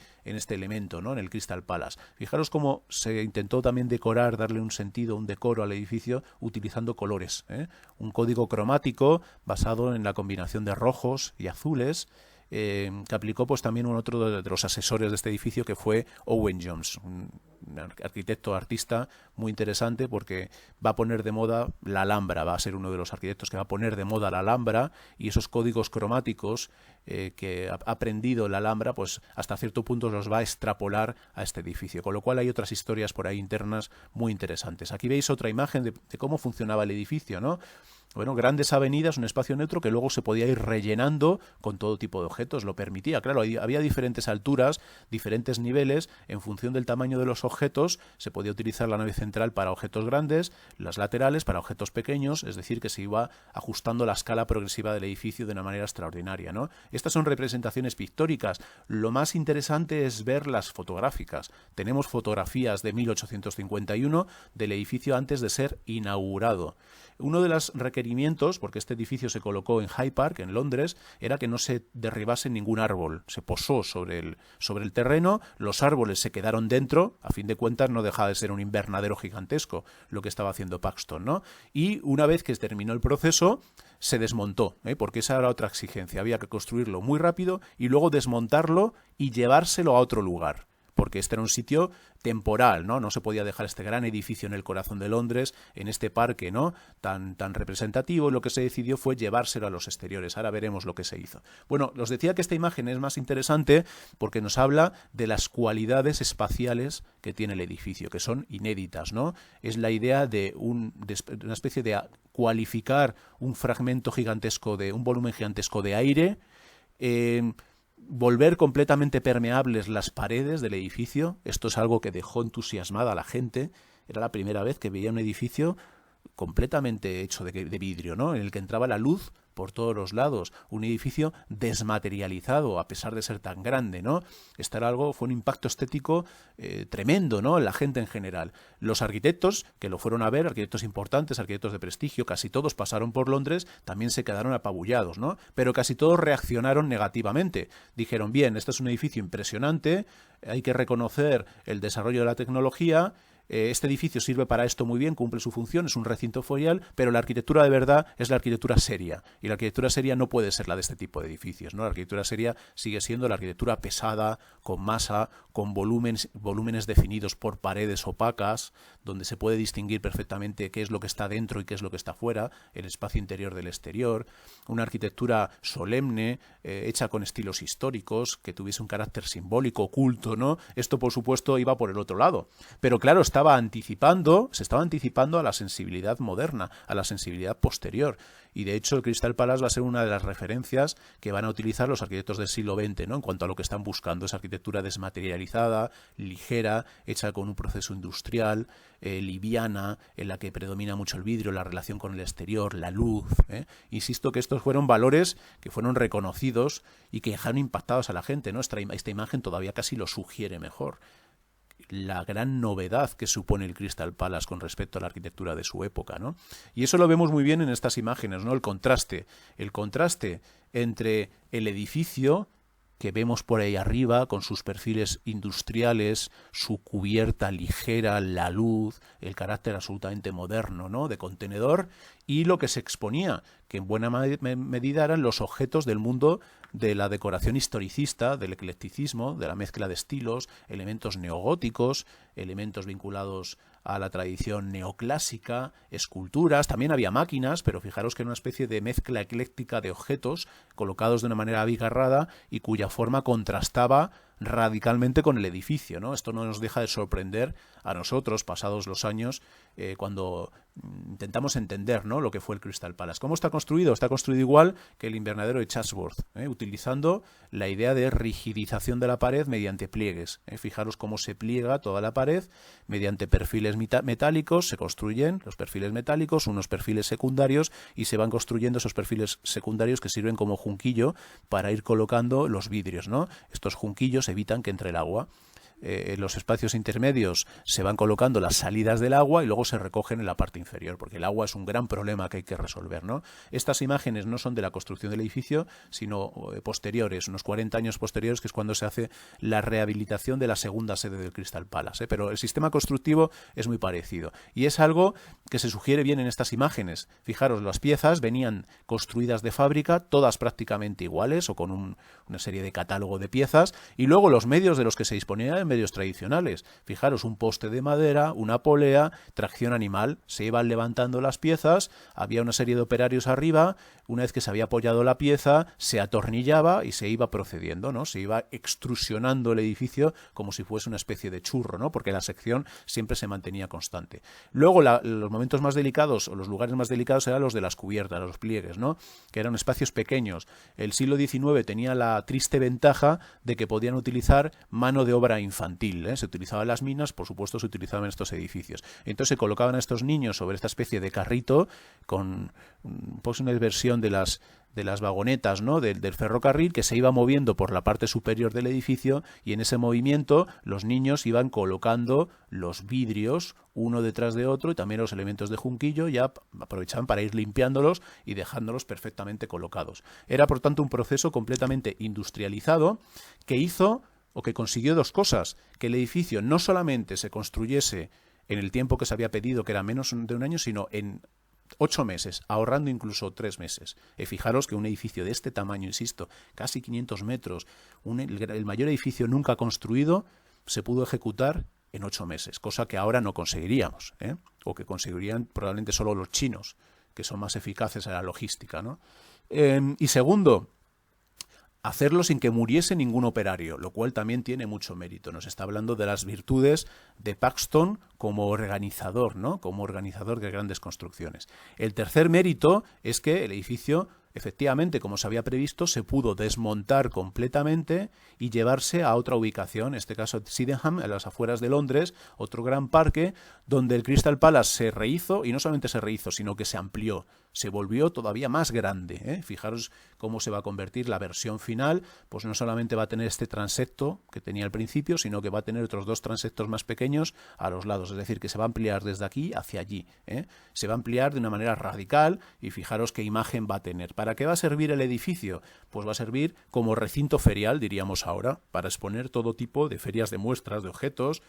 Speaker 1: elemento, ¿no? En el Crystal Palace. Fijaros cómo se intentó también decorar, darle un sentido, un decoro al edificio utilizando colores, un código cromático basado en la combinación de rojos y azules, que aplicó pues también un otro de los asesores de este edificio, que fue Owen Jones, un arquitecto artista muy interesante, porque va a poner de moda la Alhambra, va a ser uno de los arquitectos que va a poner de moda la Alhambra, y esos códigos cromáticos que ha aprendido la Alhambra, pues hasta cierto punto los va a extrapolar a este edificio, con lo cual hay otras historias por ahí internas muy interesantes. Aquí veis otra imagen de cómo funcionaba el edificio, ¿no? Bueno, grandes avenidas, un espacio neutro que luego se podía ir rellenando con todo tipo de objetos, lo permitía. Claro, había diferentes alturas, diferentes niveles, en función del tamaño de los objetos se podía utilizar la nave central para objetos grandes, las laterales para objetos pequeños, es decir, que se iba ajustando la escala progresiva del edificio de una manera extraordinaria, ¿no? Estas son representaciones pictóricas. Lo más interesante es ver las fotográficas. Tenemos fotografías de 1851 del edificio antes de ser inaugurado. Uno de los requerimientos, porque este edificio se colocó en Hyde Park, en Londres, era que no se derribase ningún árbol. Se posó sobre el terreno, los árboles se quedaron dentro, a fin de cuentas no dejaba de ser un invernadero gigantesco lo que estaba haciendo Paxton, ¿no? Y una vez que terminó el proceso, se desmontó, porque esa era otra exigencia. Había que construirlo muy rápido y luego desmontarlo y llevárselo a otro lugar, porque este era un sitio temporal, ¿no? No se podía dejar este gran edificio en el corazón de Londres, en este parque, ¿no? tan representativo, y lo que se decidió fue llevárselo a los exteriores. Ahora veremos lo que se hizo. Bueno, os decía que esta imagen es más interesante porque nos habla de las cualidades espaciales que tiene el edificio, que son inéditas, ¿no? Es la idea de una especie de cualificar un fragmento gigantesco, un volumen gigantesco de aire, volver completamente permeables las paredes del edificio. Esto es algo que dejó entusiasmada a la gente. Era la primera vez que veía un edificio completamente hecho de vidrio, ¿no? En el que entraba la luz por todos los lados, un edificio desmaterializado a pesar de ser tan grande, ¿no? Fue un impacto estético tremendo, ¿no? En la gente en general. Los arquitectos que lo fueron a ver, arquitectos importantes, arquitectos de prestigio, casi todos pasaron por Londres, también se quedaron apabullados, ¿no? Pero casi todos reaccionaron negativamente. Dijeron, bien, este es un edificio impresionante, hay que reconocer el desarrollo de la tecnología. Este edificio sirve para esto muy bien, cumple su función, es un recinto ferial, pero la arquitectura de verdad es la arquitectura seria. Y la arquitectura seria no puede ser la de este tipo de edificios, ¿no? La arquitectura seria sigue siendo la arquitectura pesada, con masa, con volúmenes definidos por paredes opacas, donde se puede distinguir perfectamente qué es lo que está dentro y qué es lo que está fuera, el espacio interior del exterior. Una arquitectura solemne, hecha con estilos históricos, que tuviese un carácter simbólico, culto, ¿no? Esto, por supuesto, iba por el otro lado. Pero claro, se estaba anticipando a la sensibilidad moderna, a la sensibilidad posterior. Y de hecho el Crystal Palace va a ser una de las referencias que van a utilizar los arquitectos del siglo XX, ¿no? En cuanto a lo que están buscando, esa arquitectura desmaterializada, ligera, hecha con un proceso industrial, liviana, en la que predomina mucho el vidrio, la relación con el exterior, la luz. Insisto que estos fueron valores que fueron reconocidos y que dejaron impactados a la gente, ¿no? Esta imagen todavía casi lo sugiere mejor. La gran novedad que supone el Crystal Palace con respecto a la arquitectura de su época, ¿no? Y eso lo vemos muy bien en estas imágenes, ¿no? El contraste entre el edificio que vemos por ahí arriba, con sus perfiles industriales, su cubierta ligera, la luz, el carácter absolutamente moderno, ¿no? De contenedor, y lo que se exponía, que en buena medida eran los objetos del mundo de la decoración historicista, del eclecticismo, de la mezcla de estilos, elementos neogóticos, elementos vinculados a la tradición neoclásica, esculturas, también había máquinas, pero fijaros que era una especie de mezcla ecléctica de objetos colocados de una manera abigarrada y cuya forma contrastaba radicalmente con el edificio, ¿no? Esto no nos deja de sorprender a nosotros, pasados los años, cuando intentamos entender, ¿no?, lo que fue el Crystal Palace. ¿Cómo está construido? Está construido igual que el invernadero de Chatsworth, utilizando la idea de rigidización de la pared mediante pliegues. Fijaros cómo se pliega toda la pared mediante perfiles metálicos, se construyen los perfiles metálicos, unos perfiles secundarios, y se van construyendo esos perfiles secundarios que sirven como junquillo para ir colocando los vidrios, ¿no? Estos junquillos evitan que entre el agua. En los espacios intermedios se van colocando las salidas del agua y luego se recogen en la parte inferior, porque el agua es un gran problema que hay que resolver, ¿no? Estas imágenes no son de la construcción del edificio, sino posteriores, unos 40 años posteriores, que es cuando se hace la rehabilitación de la segunda sede del Crystal Palace, pero el sistema constructivo es muy parecido y es algo que se sugiere bien en estas imágenes. Fijaros, las piezas venían construidas de fábrica, todas prácticamente iguales o con una serie de catálogo de piezas, y luego los medios de los que se disponían, medios tradicionales. Fijaros, un poste de madera, una polea, tracción animal. Se iban levantando las piezas, había una serie de operarios arriba, una vez que se había apoyado la pieza, se atornillaba y se iba procediendo, ¿no? Se iba extrusionando el edificio como si fuese una especie de churro, ¿no? Porque la sección siempre se mantenía constante. Luego los momentos más delicados, o los lugares más delicados, eran los de las cubiertas, los pliegues, ¿no? Que eran espacios pequeños. El siglo XIX tenía la triste ventaja de que podían utilizar mano de obra infantil, Se utilizaban las minas, por supuesto se utilizaban estos edificios. Entonces se colocaban a estos niños sobre esta especie de carrito con pues una versión de las vagonetas, ¿no?, del ferrocarril, que se iba moviendo por la parte superior del edificio, y en ese movimiento los niños iban colocando los vidrios uno detrás de otro, y también los elementos de junquillo, ya aprovechaban para ir limpiándolos y dejándolos perfectamente colocados. Era, por tanto, un proceso completamente industrializado que hizo o que consiguió dos cosas: que el edificio no solamente se construyese en el tiempo que se había pedido, que era menos de un año, sino en 8 meses, ahorrando incluso 3 meses. Fijaros que un edificio de este tamaño, insisto, casi 500 metros, el mayor edificio nunca construido, se pudo ejecutar en 8 meses, cosa que ahora no conseguiríamos, o que conseguirían probablemente solo los chinos, que son más eficaces en la logística, ¿no? Y segundo, hacerlo sin que muriese ningún operario, lo cual también tiene mucho mérito. Nos está hablando de las virtudes de Paxton como organizador, ¿no?, como organizador de grandes construcciones. El tercer mérito es que el edificio efectivamente, como se había previsto, se pudo desmontar completamente y llevarse a otra ubicación, en este caso Sydenham, en las afueras de Londres, otro gran parque, donde el Crystal Palace se rehizo, y no solamente se rehizo, sino que se amplió, se volvió todavía más grande, ¿eh? Fijaros cómo se va a convertir la versión final, pues no solamente va a tener este transepto que tenía al principio, sino que va a tener otros 2 transeptos más pequeños a los lados, es decir, que se va a ampliar desde aquí hacia allí, ¿eh? Se va a ampliar de una manera radical y fijaros qué imagen va a tener. ¿Para qué va a servir el edificio? Pues va a servir como recinto ferial, diríamos ahora, para exponer todo tipo de ferias de muestras de objetos,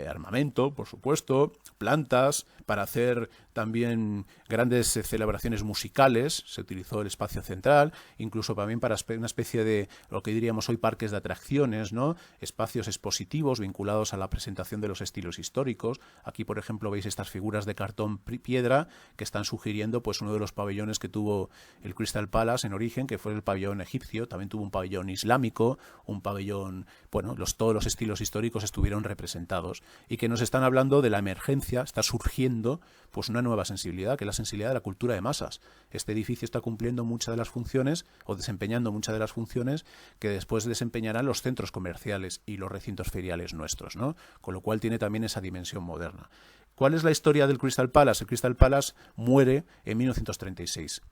Speaker 1: armamento, por supuesto, plantas, para hacer también grandes celebraciones musicales, se utilizó el espacio central, incluso también para una especie de lo que diríamos hoy parques de atracciones, ¿no? Espacios expositivos vinculados a la presentación de los estilos históricos. Aquí, por ejemplo, veis estas figuras de cartón piedra que están sugiriendo pues uno de los pabellones que tuvo el Crystal Palace en origen, que fue el pabellón egipcio. También tuvo un pabellón islámico, un pabellón, bueno, todos los estilos históricos estuvieron representados y que nos están hablando de la emergencia, está surgiendo pues una nueva sensibilidad, que es la sensibilidad de la cultura de masas. Este edificio está cumpliendo muchas de las funciones o desempeñando muchas de las funciones que después desempeñarán los centros comerciales y los recintos feriales nuestros, ¿no? Con lo cual tiene también esa dimensión moderna. ¿Cuál es la historia del Crystal Palace? El Crystal Palace muere en 1936.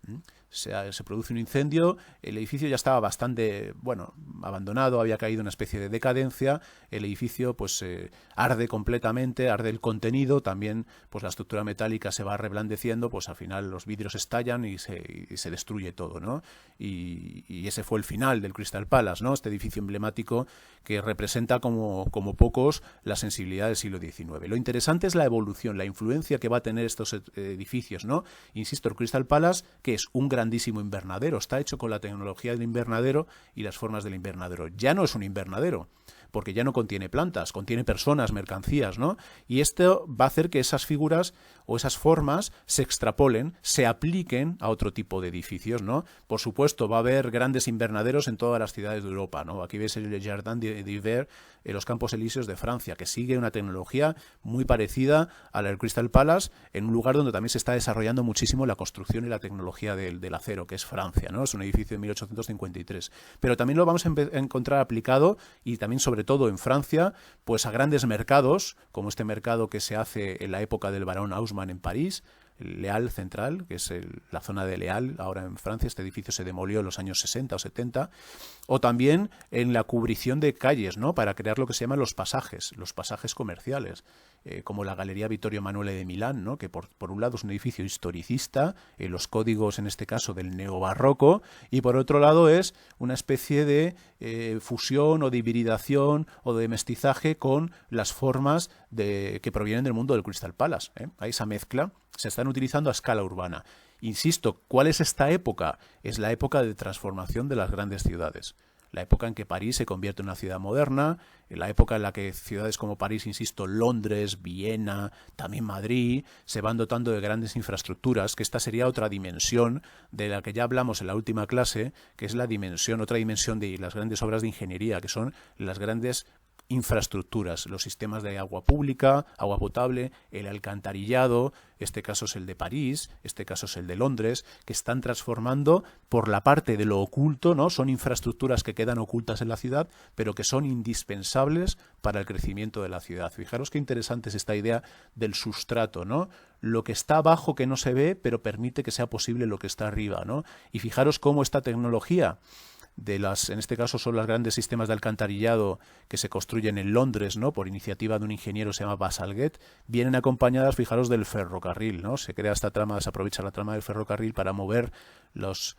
Speaker 1: Se produce un incendio, el edificio ya estaba bastante, bueno, abandonado, había caído en una especie de decadencia, el edificio pues arde completamente, arde el contenido, también pues la estructura metálica se va reblandeciendo, pues al final los vidrios estallan y se destruye todo, ¿no? Y ese fue el final del Crystal Palace, ¿no? Este edificio emblemático que representa como pocos la sensibilidad del siglo XIX. Lo interesante es la evolución, la influencia que va a tener estos edificios, ¿no? Insisto, el Crystal Palace, que es un grandísimo invernadero, está hecho con la tecnología del invernadero y las formas del invernadero. Ya no es un invernadero, porque ya no contiene plantas, contiene personas, mercancías, ¿no? Y esto va a hacer que esas figuras o esas formas se extrapolen, se apliquen a otro tipo de edificios, ¿no? Por supuesto, va a haber grandes invernaderos en todas las ciudades de Europa, ¿no? Aquí ves el Jardin d'Hiver, los Campos Elíseos de Francia, que sigue una tecnología muy parecida a la del Crystal Palace, en un lugar donde también se está desarrollando muchísimo la construcción y la tecnología del acero, que es Francia, ¿no? Es un edificio de 1853. Pero también lo vamos a encontrar aplicado, y también sobre todo en Francia, pues a grandes mercados, como este mercado que se hace en la época del barón Haussmann en París, el Leal Central, que es la zona de Leal, ahora en Francia. Este edificio se demolió en los años 60 o 70, o también en la cubrición de calles, ¿no? Para crear lo que se llaman los pasajes comerciales, como la Galería Vittorio Emanuele de Milán, ¿no? Que por un lado es un edificio historicista, los códigos en este caso del neobarroco, y por otro lado es una especie de fusión o de hibridación o de mestizaje con las formas que provienen del mundo del Crystal Palace, ¿eh? Hay esa mezcla, se están utilizando a escala urbana. Insisto, ¿cuál es esta época? Es la época de transformación de las grandes ciudades. La época en que París se convierte en una ciudad moderna, en la época en la que ciudades como París, insisto, Londres, Viena, también Madrid, se van dotando de grandes infraestructuras, que esta sería otra dimensión de la que ya hablamos en la última clase, que es la dimensión, otra dimensión de las grandes obras de ingeniería, que son las grandes infraestructuras, los sistemas de agua pública, agua potable, el alcantarillado, este caso es el de París, este caso es el de Londres, que están transformando por la parte de lo oculto, ¿no? Son infraestructuras que quedan ocultas en la ciudad, pero que son indispensables para el crecimiento de la ciudad. Fijaros qué interesante es esta idea del sustrato, ¿no? Lo que está abajo que no se ve, pero permite que sea posible lo que está arriba, ¿no? Y fijaros cómo esta tecnología en este caso son los grandes sistemas de alcantarillado que se construyen en Londres, ¿no? Por iniciativa de un ingeniero que se llama Bazalgette, vienen acompañadas, fijaros, del ferrocarril, ¿no? Se crea esta trama, se aprovecha la trama del ferrocarril para mover los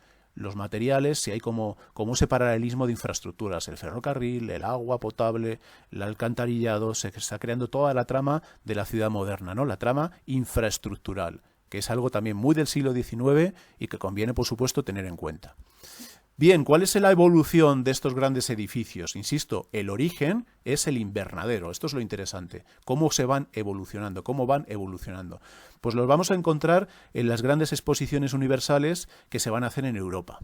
Speaker 1: materiales, y hay como ese paralelismo de infraestructuras, el ferrocarril, el agua potable, el alcantarillado, se está creando toda la trama de la ciudad moderna, ¿no? La trama infraestructural, que es algo también muy del siglo XIX y que conviene, por supuesto, tener en cuenta. Bien, ¿cuál es la evolución de estos grandes edificios? Insisto, el origen es el invernadero. Esto es lo interesante. ¿Cómo se van evolucionando? ¿Cómo van evolucionando? Pues los vamos a encontrar en las grandes exposiciones universales que se van a hacer en Europa.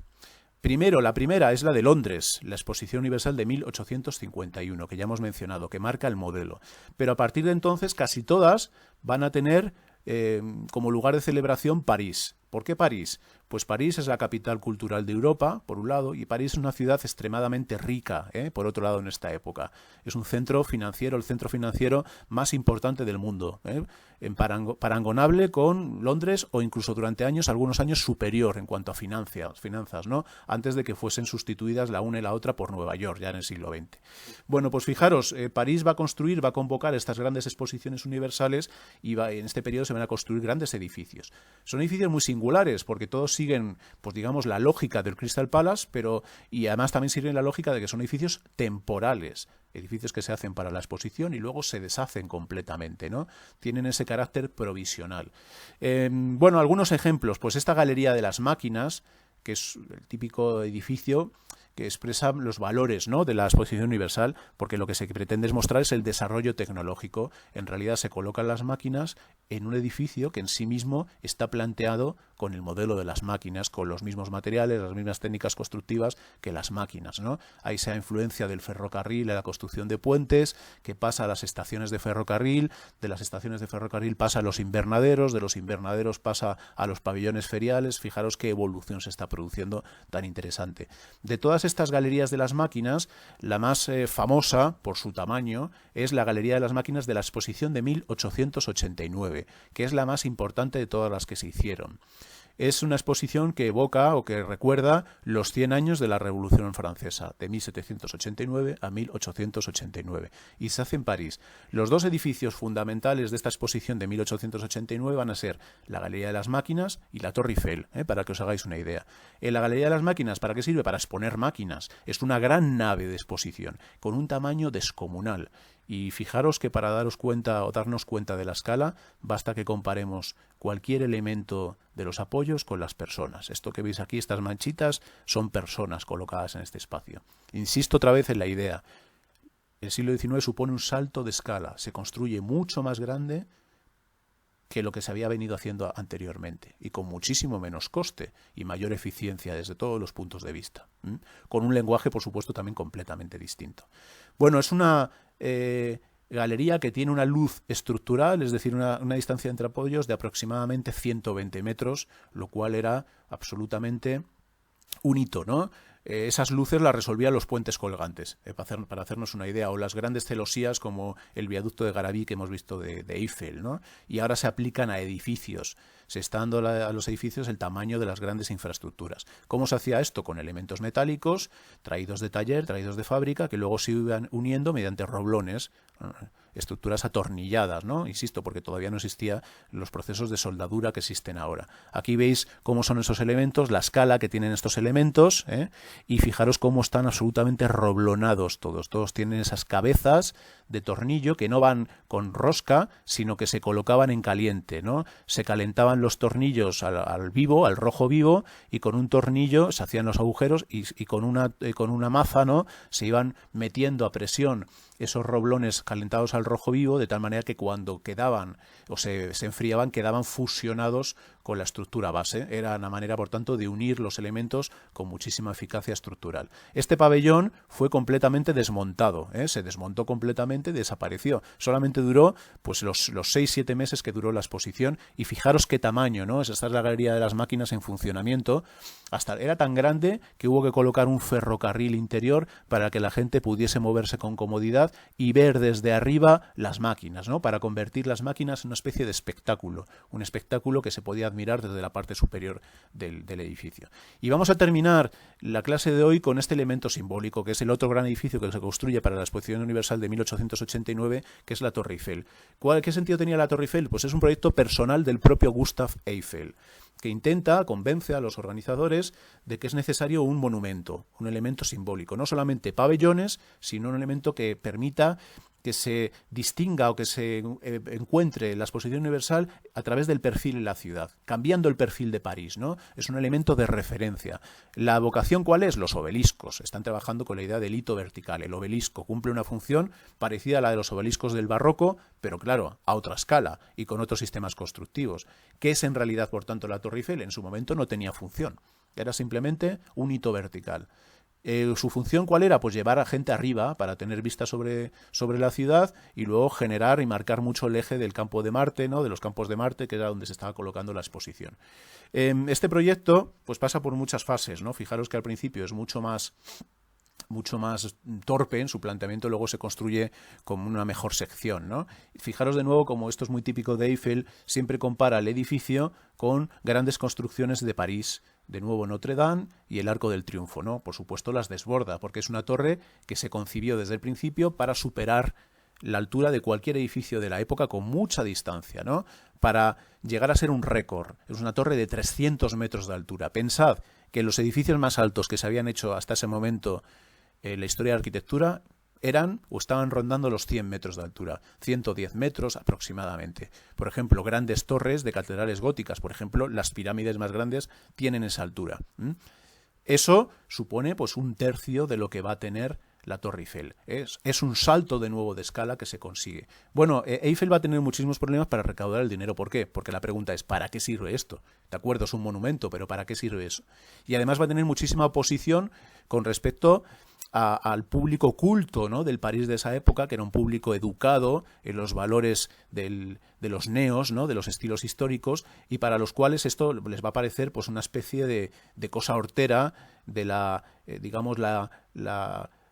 Speaker 1: Primero, la primera es la de Londres, la Exposición Universal de 1851, que ya hemos mencionado, que marca el modelo. Pero a partir de entonces casi todas van a tener como lugar de celebración París. ¿Por qué París? Pues París es la capital cultural de Europa, por un lado, y París es una ciudad extremadamente rica, por otro lado, en esta época. Es un centro financiero, el centro financiero más importante del mundo, parangonable con Londres o incluso durante algunos años superior en cuanto a finanzas, ¿no? Antes de que fuesen sustituidas la una y la otra por Nueva York, ya en el siglo XX. Bueno, pues fijaros, París va a convocar estas grandes exposiciones universales y en este periodo se van a construir grandes edificios. Son edificios muy singulares porque todos siguen, pues digamos, la lógica del Crystal Palace, y además también siguen la lógica de que son edificios temporales, edificios que se hacen para la exposición y luego se deshacen completamente, ¿no? Tienen ese carácter provisional. Bueno, algunos ejemplos, pues esta Galería de las Máquinas, que es el típico edificio que expresa los valores, ¿no?, de la exposición universal, porque lo que se pretende es mostrar es el desarrollo tecnológico. En realidad se colocan las máquinas en un edificio que en sí mismo está planteado con el modelo de las máquinas, con los mismos materiales, las mismas técnicas constructivas que las máquinas, ¿no? Hay esa influencia del ferrocarril en la construcción de puentes, que pasa a las estaciones de ferrocarril, de las estaciones de ferrocarril pasa a los invernaderos, de los invernaderos pasa a los pabellones feriales. Fijaros qué evolución se está produciendo tan interesante. De todas estas galerías de las máquinas, la más famosa por su tamaño es la Galería de las Máquinas de la Exposición de 1889, que es la más importante de todas las que se hicieron. Es una exposición que evoca o que recuerda los 100 años de la Revolución Francesa, de 1789 a 1889, y se hace en París. Los dos edificios fundamentales de esta exposición de 1889 van a ser la Galería de las Máquinas y la Torre Eiffel, para que os hagáis una idea. La Galería de las Máquinas, ¿para qué sirve? Para exponer máquinas. Es una gran nave de exposición, con un tamaño descomunal. Y fijaros que para daros cuenta o darnos cuenta de la escala, basta que comparemos cualquier elemento de los apoyos con las personas. Esto que veis aquí, estas manchitas, son personas colocadas en este espacio. Insisto otra vez en la idea. El siglo XIX supone un salto de escala. Se construye mucho más grande que lo que se había venido haciendo anteriormente y con muchísimo menos coste y mayor eficiencia desde todos los puntos de vista. Con un lenguaje, por supuesto, también completamente distinto. Bueno, es una galería que tiene una luz estructural, es decir, una distancia entre apoyos de aproximadamente 120 metros, lo cual era absolutamente un hito, ¿no? Esas luces las resolvían los puentes colgantes, para hacernos una idea, o las grandes celosías como el viaducto de Garabí que hemos visto de Eiffel, ¿no? Y ahora se aplican a edificios. Se está dando a los edificios el tamaño de las grandes infraestructuras. ¿Cómo se hacía esto? Con elementos metálicos traídos de taller, traídos de fábrica, que luego se iban uniendo mediante roblones, estructuras atornilladas, ¿no? Insisto, porque todavía no existían los procesos de soldadura que existen ahora. Aquí veis cómo son esos elementos, la escala que tienen estos elementos, y fijaros cómo están absolutamente roblonados todos. Todos tienen esas cabezas de tornillo que no van con rosca, sino que se colocaban en caliente, ¿no? Se calentaban los tornillos al vivo, al rojo vivo, y con un tornillo se hacían los agujeros y con una maza, ¿no?, se iban metiendo a presión esos roblones calentados al rojo vivo, de tal manera que cuando quedaban o se enfriaban, quedaban fusionados con la estructura base. Era una manera, por tanto, de unir los elementos con muchísima eficacia estructural. Este pabellón fue completamente desmontado, se desmontó completamente, desapareció. Solamente duró pues los 6-7 meses que duró la exposición, y fijaros qué tamaño, ¿no? Esta es la Galería de las Máquinas en funcionamiento. Era tan grande que hubo que colocar un ferrocarril interior para que la gente pudiese moverse con comodidad y ver desde arriba las máquinas, ¿no?, para convertir las máquinas en una especie de espectáculo, un espectáculo que se podía admirar desde la parte superior del edificio. Y vamos a terminar la clase de hoy con este elemento simbólico, que es el otro gran edificio que se construye para la Exposición Universal de 1889, que es la Torre Eiffel. ¿Qué sentido tenía la Torre Eiffel? Pues es un proyecto personal del propio Gustav Eiffel, que convence a los organizadores de que es necesario un monumento, un elemento simbólico, no solamente pabellones, sino un elemento que permita que se distinga o que se encuentre la exposición universal a través del perfil en la ciudad, cambiando el perfil de París, ¿no? Es un elemento de referencia. ¿La vocación cuál es? Los obeliscos. Están trabajando con la idea del hito vertical. El obelisco cumple una función parecida a la de los obeliscos del barroco, pero claro, a otra escala y con otros sistemas constructivos. ¿Qué es en realidad, por tanto, la Torre Eiffel? En su momento no tenía función. Era simplemente un hito vertical. ¿Su función cuál era? Pues llevar a gente arriba para tener vista sobre la ciudad y luego generar y marcar mucho el eje del campo de Marte, ¿no? De los campos de Marte, que era donde se estaba colocando la exposición. Este proyecto pues pasa por muchas fases, ¿no? Fijaros que al principio es mucho más torpe en su planteamiento, luego se construye como una mejor sección, ¿no? Fijaros de nuevo, como esto es muy típico de Eiffel, siempre compara el edificio con grandes construcciones de París, de nuevo Notre Dame y el Arco del Triunfo, ¿no? Por supuesto las desborda, porque es una torre que se concibió desde el principio para superar la altura de cualquier edificio de la época con mucha distancia, ¿no? Para llegar a ser un récord. Es una torre de 300 metros de altura. Pensad que los edificios más altos que se habían hecho hasta ese momento en la historia de la arquitectura eran o estaban rondando los 100 metros de altura, 110 metros aproximadamente. Por ejemplo, grandes torres de catedrales góticas, por ejemplo, las pirámides más grandes tienen esa altura. Eso supone pues un tercio de lo que va a tener la Torre Eiffel. Es un salto de nuevo de escala que se consigue. Bueno, Eiffel va a tener muchísimos problemas para recaudar el dinero. ¿Por qué? Porque la pregunta es, ¿para qué sirve esto? De acuerdo, es un monumento, pero ¿para qué sirve eso? Y además va a tener muchísima oposición con respecto al público culto, ¿no? Del París de esa época, que era un público educado en los valores de los neos, ¿no? De los estilos históricos, y para los cuales esto les va a parecer pues una especie de cosa hortera de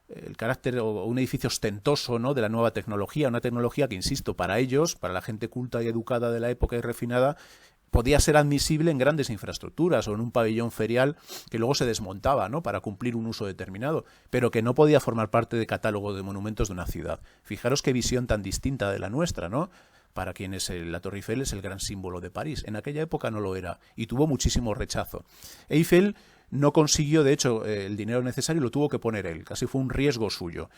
Speaker 1: el carácter o un edificio ostentoso, ¿no? De la nueva tecnología, una tecnología que, insisto, para ellos, para la gente culta y educada de la época y refinada, podía ser admisible en grandes infraestructuras o en un pabellón ferial que luego se desmontaba, ¿no? Para cumplir un uso determinado, pero que no podía formar parte del catálogo de monumentos de una ciudad. Fijaros qué visión tan distinta de la nuestra, ¿no? Para quienes la Torre Eiffel es el gran símbolo de París. En aquella época no lo era y tuvo muchísimo rechazo. Eiffel no consiguió, de hecho, el dinero necesario y lo tuvo que poner él. Casi fue un riesgo suyo.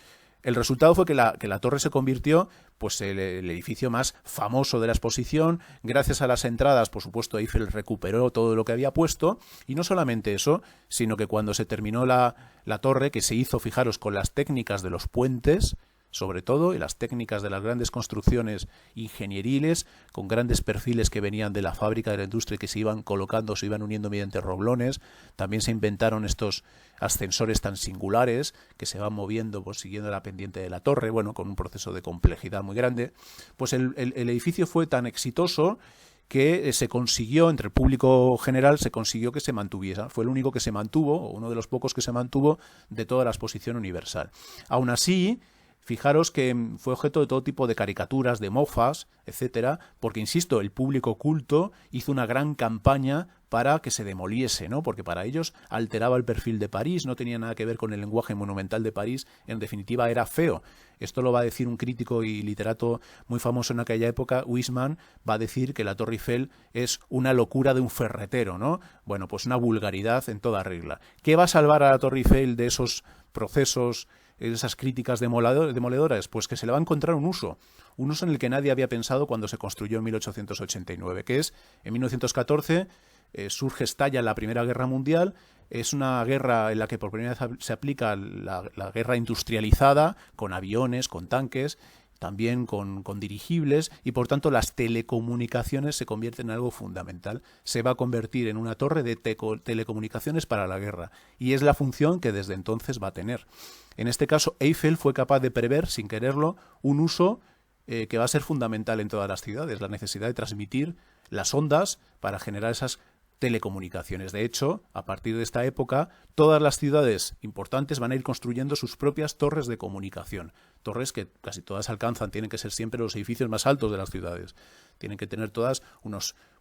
Speaker 1: El resultado fue que la torre se convirtió pues el edificio más famoso de la exposición. Gracias a las entradas, por supuesto, Eiffel recuperó todo lo que había puesto. Y no solamente eso, sino que cuando se terminó la torre, que se hizo, fijaros, con las técnicas de los puentes, sobre todo, y las técnicas de las grandes construcciones ingenieriles, con grandes perfiles que venían de la fábrica, de la industria, que se iban colocando, se iban uniendo mediante roblones. También se inventaron estos ascensores tan singulares que se van moviendo pues, siguiendo la pendiente de la torre, bueno, con un proceso de complejidad muy grande. Pues el edificio fue tan exitoso que se consiguió, entre el público general, se consiguió que se mantuviera. Fue el único que se mantuvo, o uno de los pocos que se mantuvo, de toda la exposición universal. Aún así, fijaros que fue objeto de todo tipo de caricaturas, de mofas, etcétera, porque, insisto, el público culto hizo una gran campaña para que se demoliese, ¿no? Porque para ellos alteraba el perfil de París, no tenía nada que ver con el lenguaje monumental de París, en definitiva era feo. Esto lo va a decir un crítico y literato muy famoso en aquella época, Huysmans, va a decir que la Torre Eiffel es una locura de un ferretero, ¿no? Bueno, pues una vulgaridad en toda regla. ¿Qué va a salvar a la Torre Eiffel de esos procesos, esas críticas demoledoras? Pues que se le va a encontrar un uso en el que nadie había pensado cuando se construyó en 1889, que es en 1914 estalla la Primera Guerra Mundial. Es una guerra en la que por primera vez se aplica la guerra industrializada, con aviones, con tanques, también con dirigibles, y por tanto las telecomunicaciones se convierten en algo fundamental. Se va a convertir en una torre de telecomunicaciones para la guerra, y es la función que desde entonces va a tener. En este caso, Eiffel fue capaz de prever, sin quererlo, un uso que va a ser fundamental en todas las ciudades, la necesidad de transmitir las ondas para generar esas telecomunicaciones. De hecho, a partir de esta época, todas las ciudades importantes van a ir construyendo sus propias torres de comunicación. Torres que casi todas alcanzan, tienen que ser siempre los edificios más altos de las ciudades. Tienen que tener todas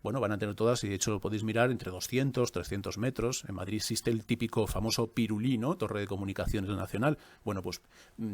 Speaker 1: van a tener todas, y de hecho lo podéis mirar, entre 200, 300 metros. En Madrid existe el típico famoso Pirulí, ¿no? Torre de Comunicaciones Nacional. Bueno, pues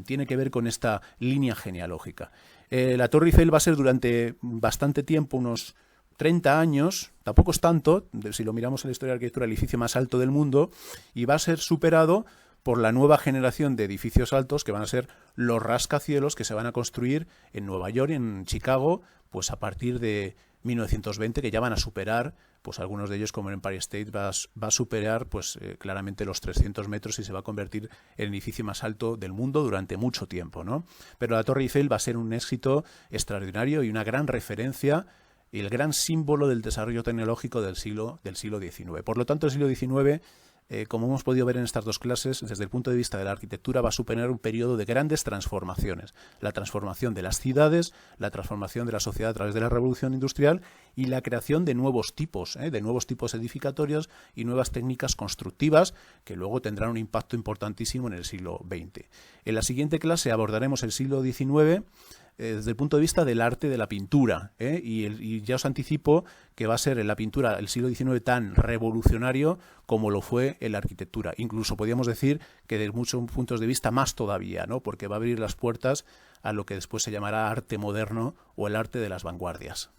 Speaker 1: tiene que ver con esta línea genealógica. La Torre Eiffel va a ser durante bastante tiempo, unos 30 años, tampoco es tanto, si lo miramos en la historia de la arquitectura, el edificio más alto del mundo, y va a ser superado por la nueva generación de edificios altos que van a ser los rascacielos que se van a construir en Nueva York y en Chicago, pues a partir de 1920, que ya van a superar, pues algunos de ellos, como el Empire State, va a superar pues claramente los 300 metros y se va a convertir en el edificio más alto del mundo durante mucho tiempo, ¿no? Pero la Torre Eiffel va a ser un éxito extraordinario y una gran referencia y el gran símbolo del desarrollo tecnológico del siglo XIX. Por lo tanto, el siglo XIX como hemos podido ver en estas dos clases, desde el punto de vista de la arquitectura va a suponer un periodo de grandes transformaciones. La transformación de las ciudades, la transformación de la sociedad a través de la revolución industrial y la creación de nuevos tipos edificatorios y nuevas técnicas constructivas que luego tendrán un impacto importantísimo en el siglo XX. En la siguiente clase abordaremos el siglo XIX desde el punto de vista del arte de la pintura, y ya os anticipo que va a ser en la pintura el siglo XIX tan revolucionario como lo fue en la arquitectura. Incluso podríamos decir que desde muchos puntos de vista más todavía, ¿no? Porque va a abrir las puertas a lo que después se llamará arte moderno o el arte de las vanguardias.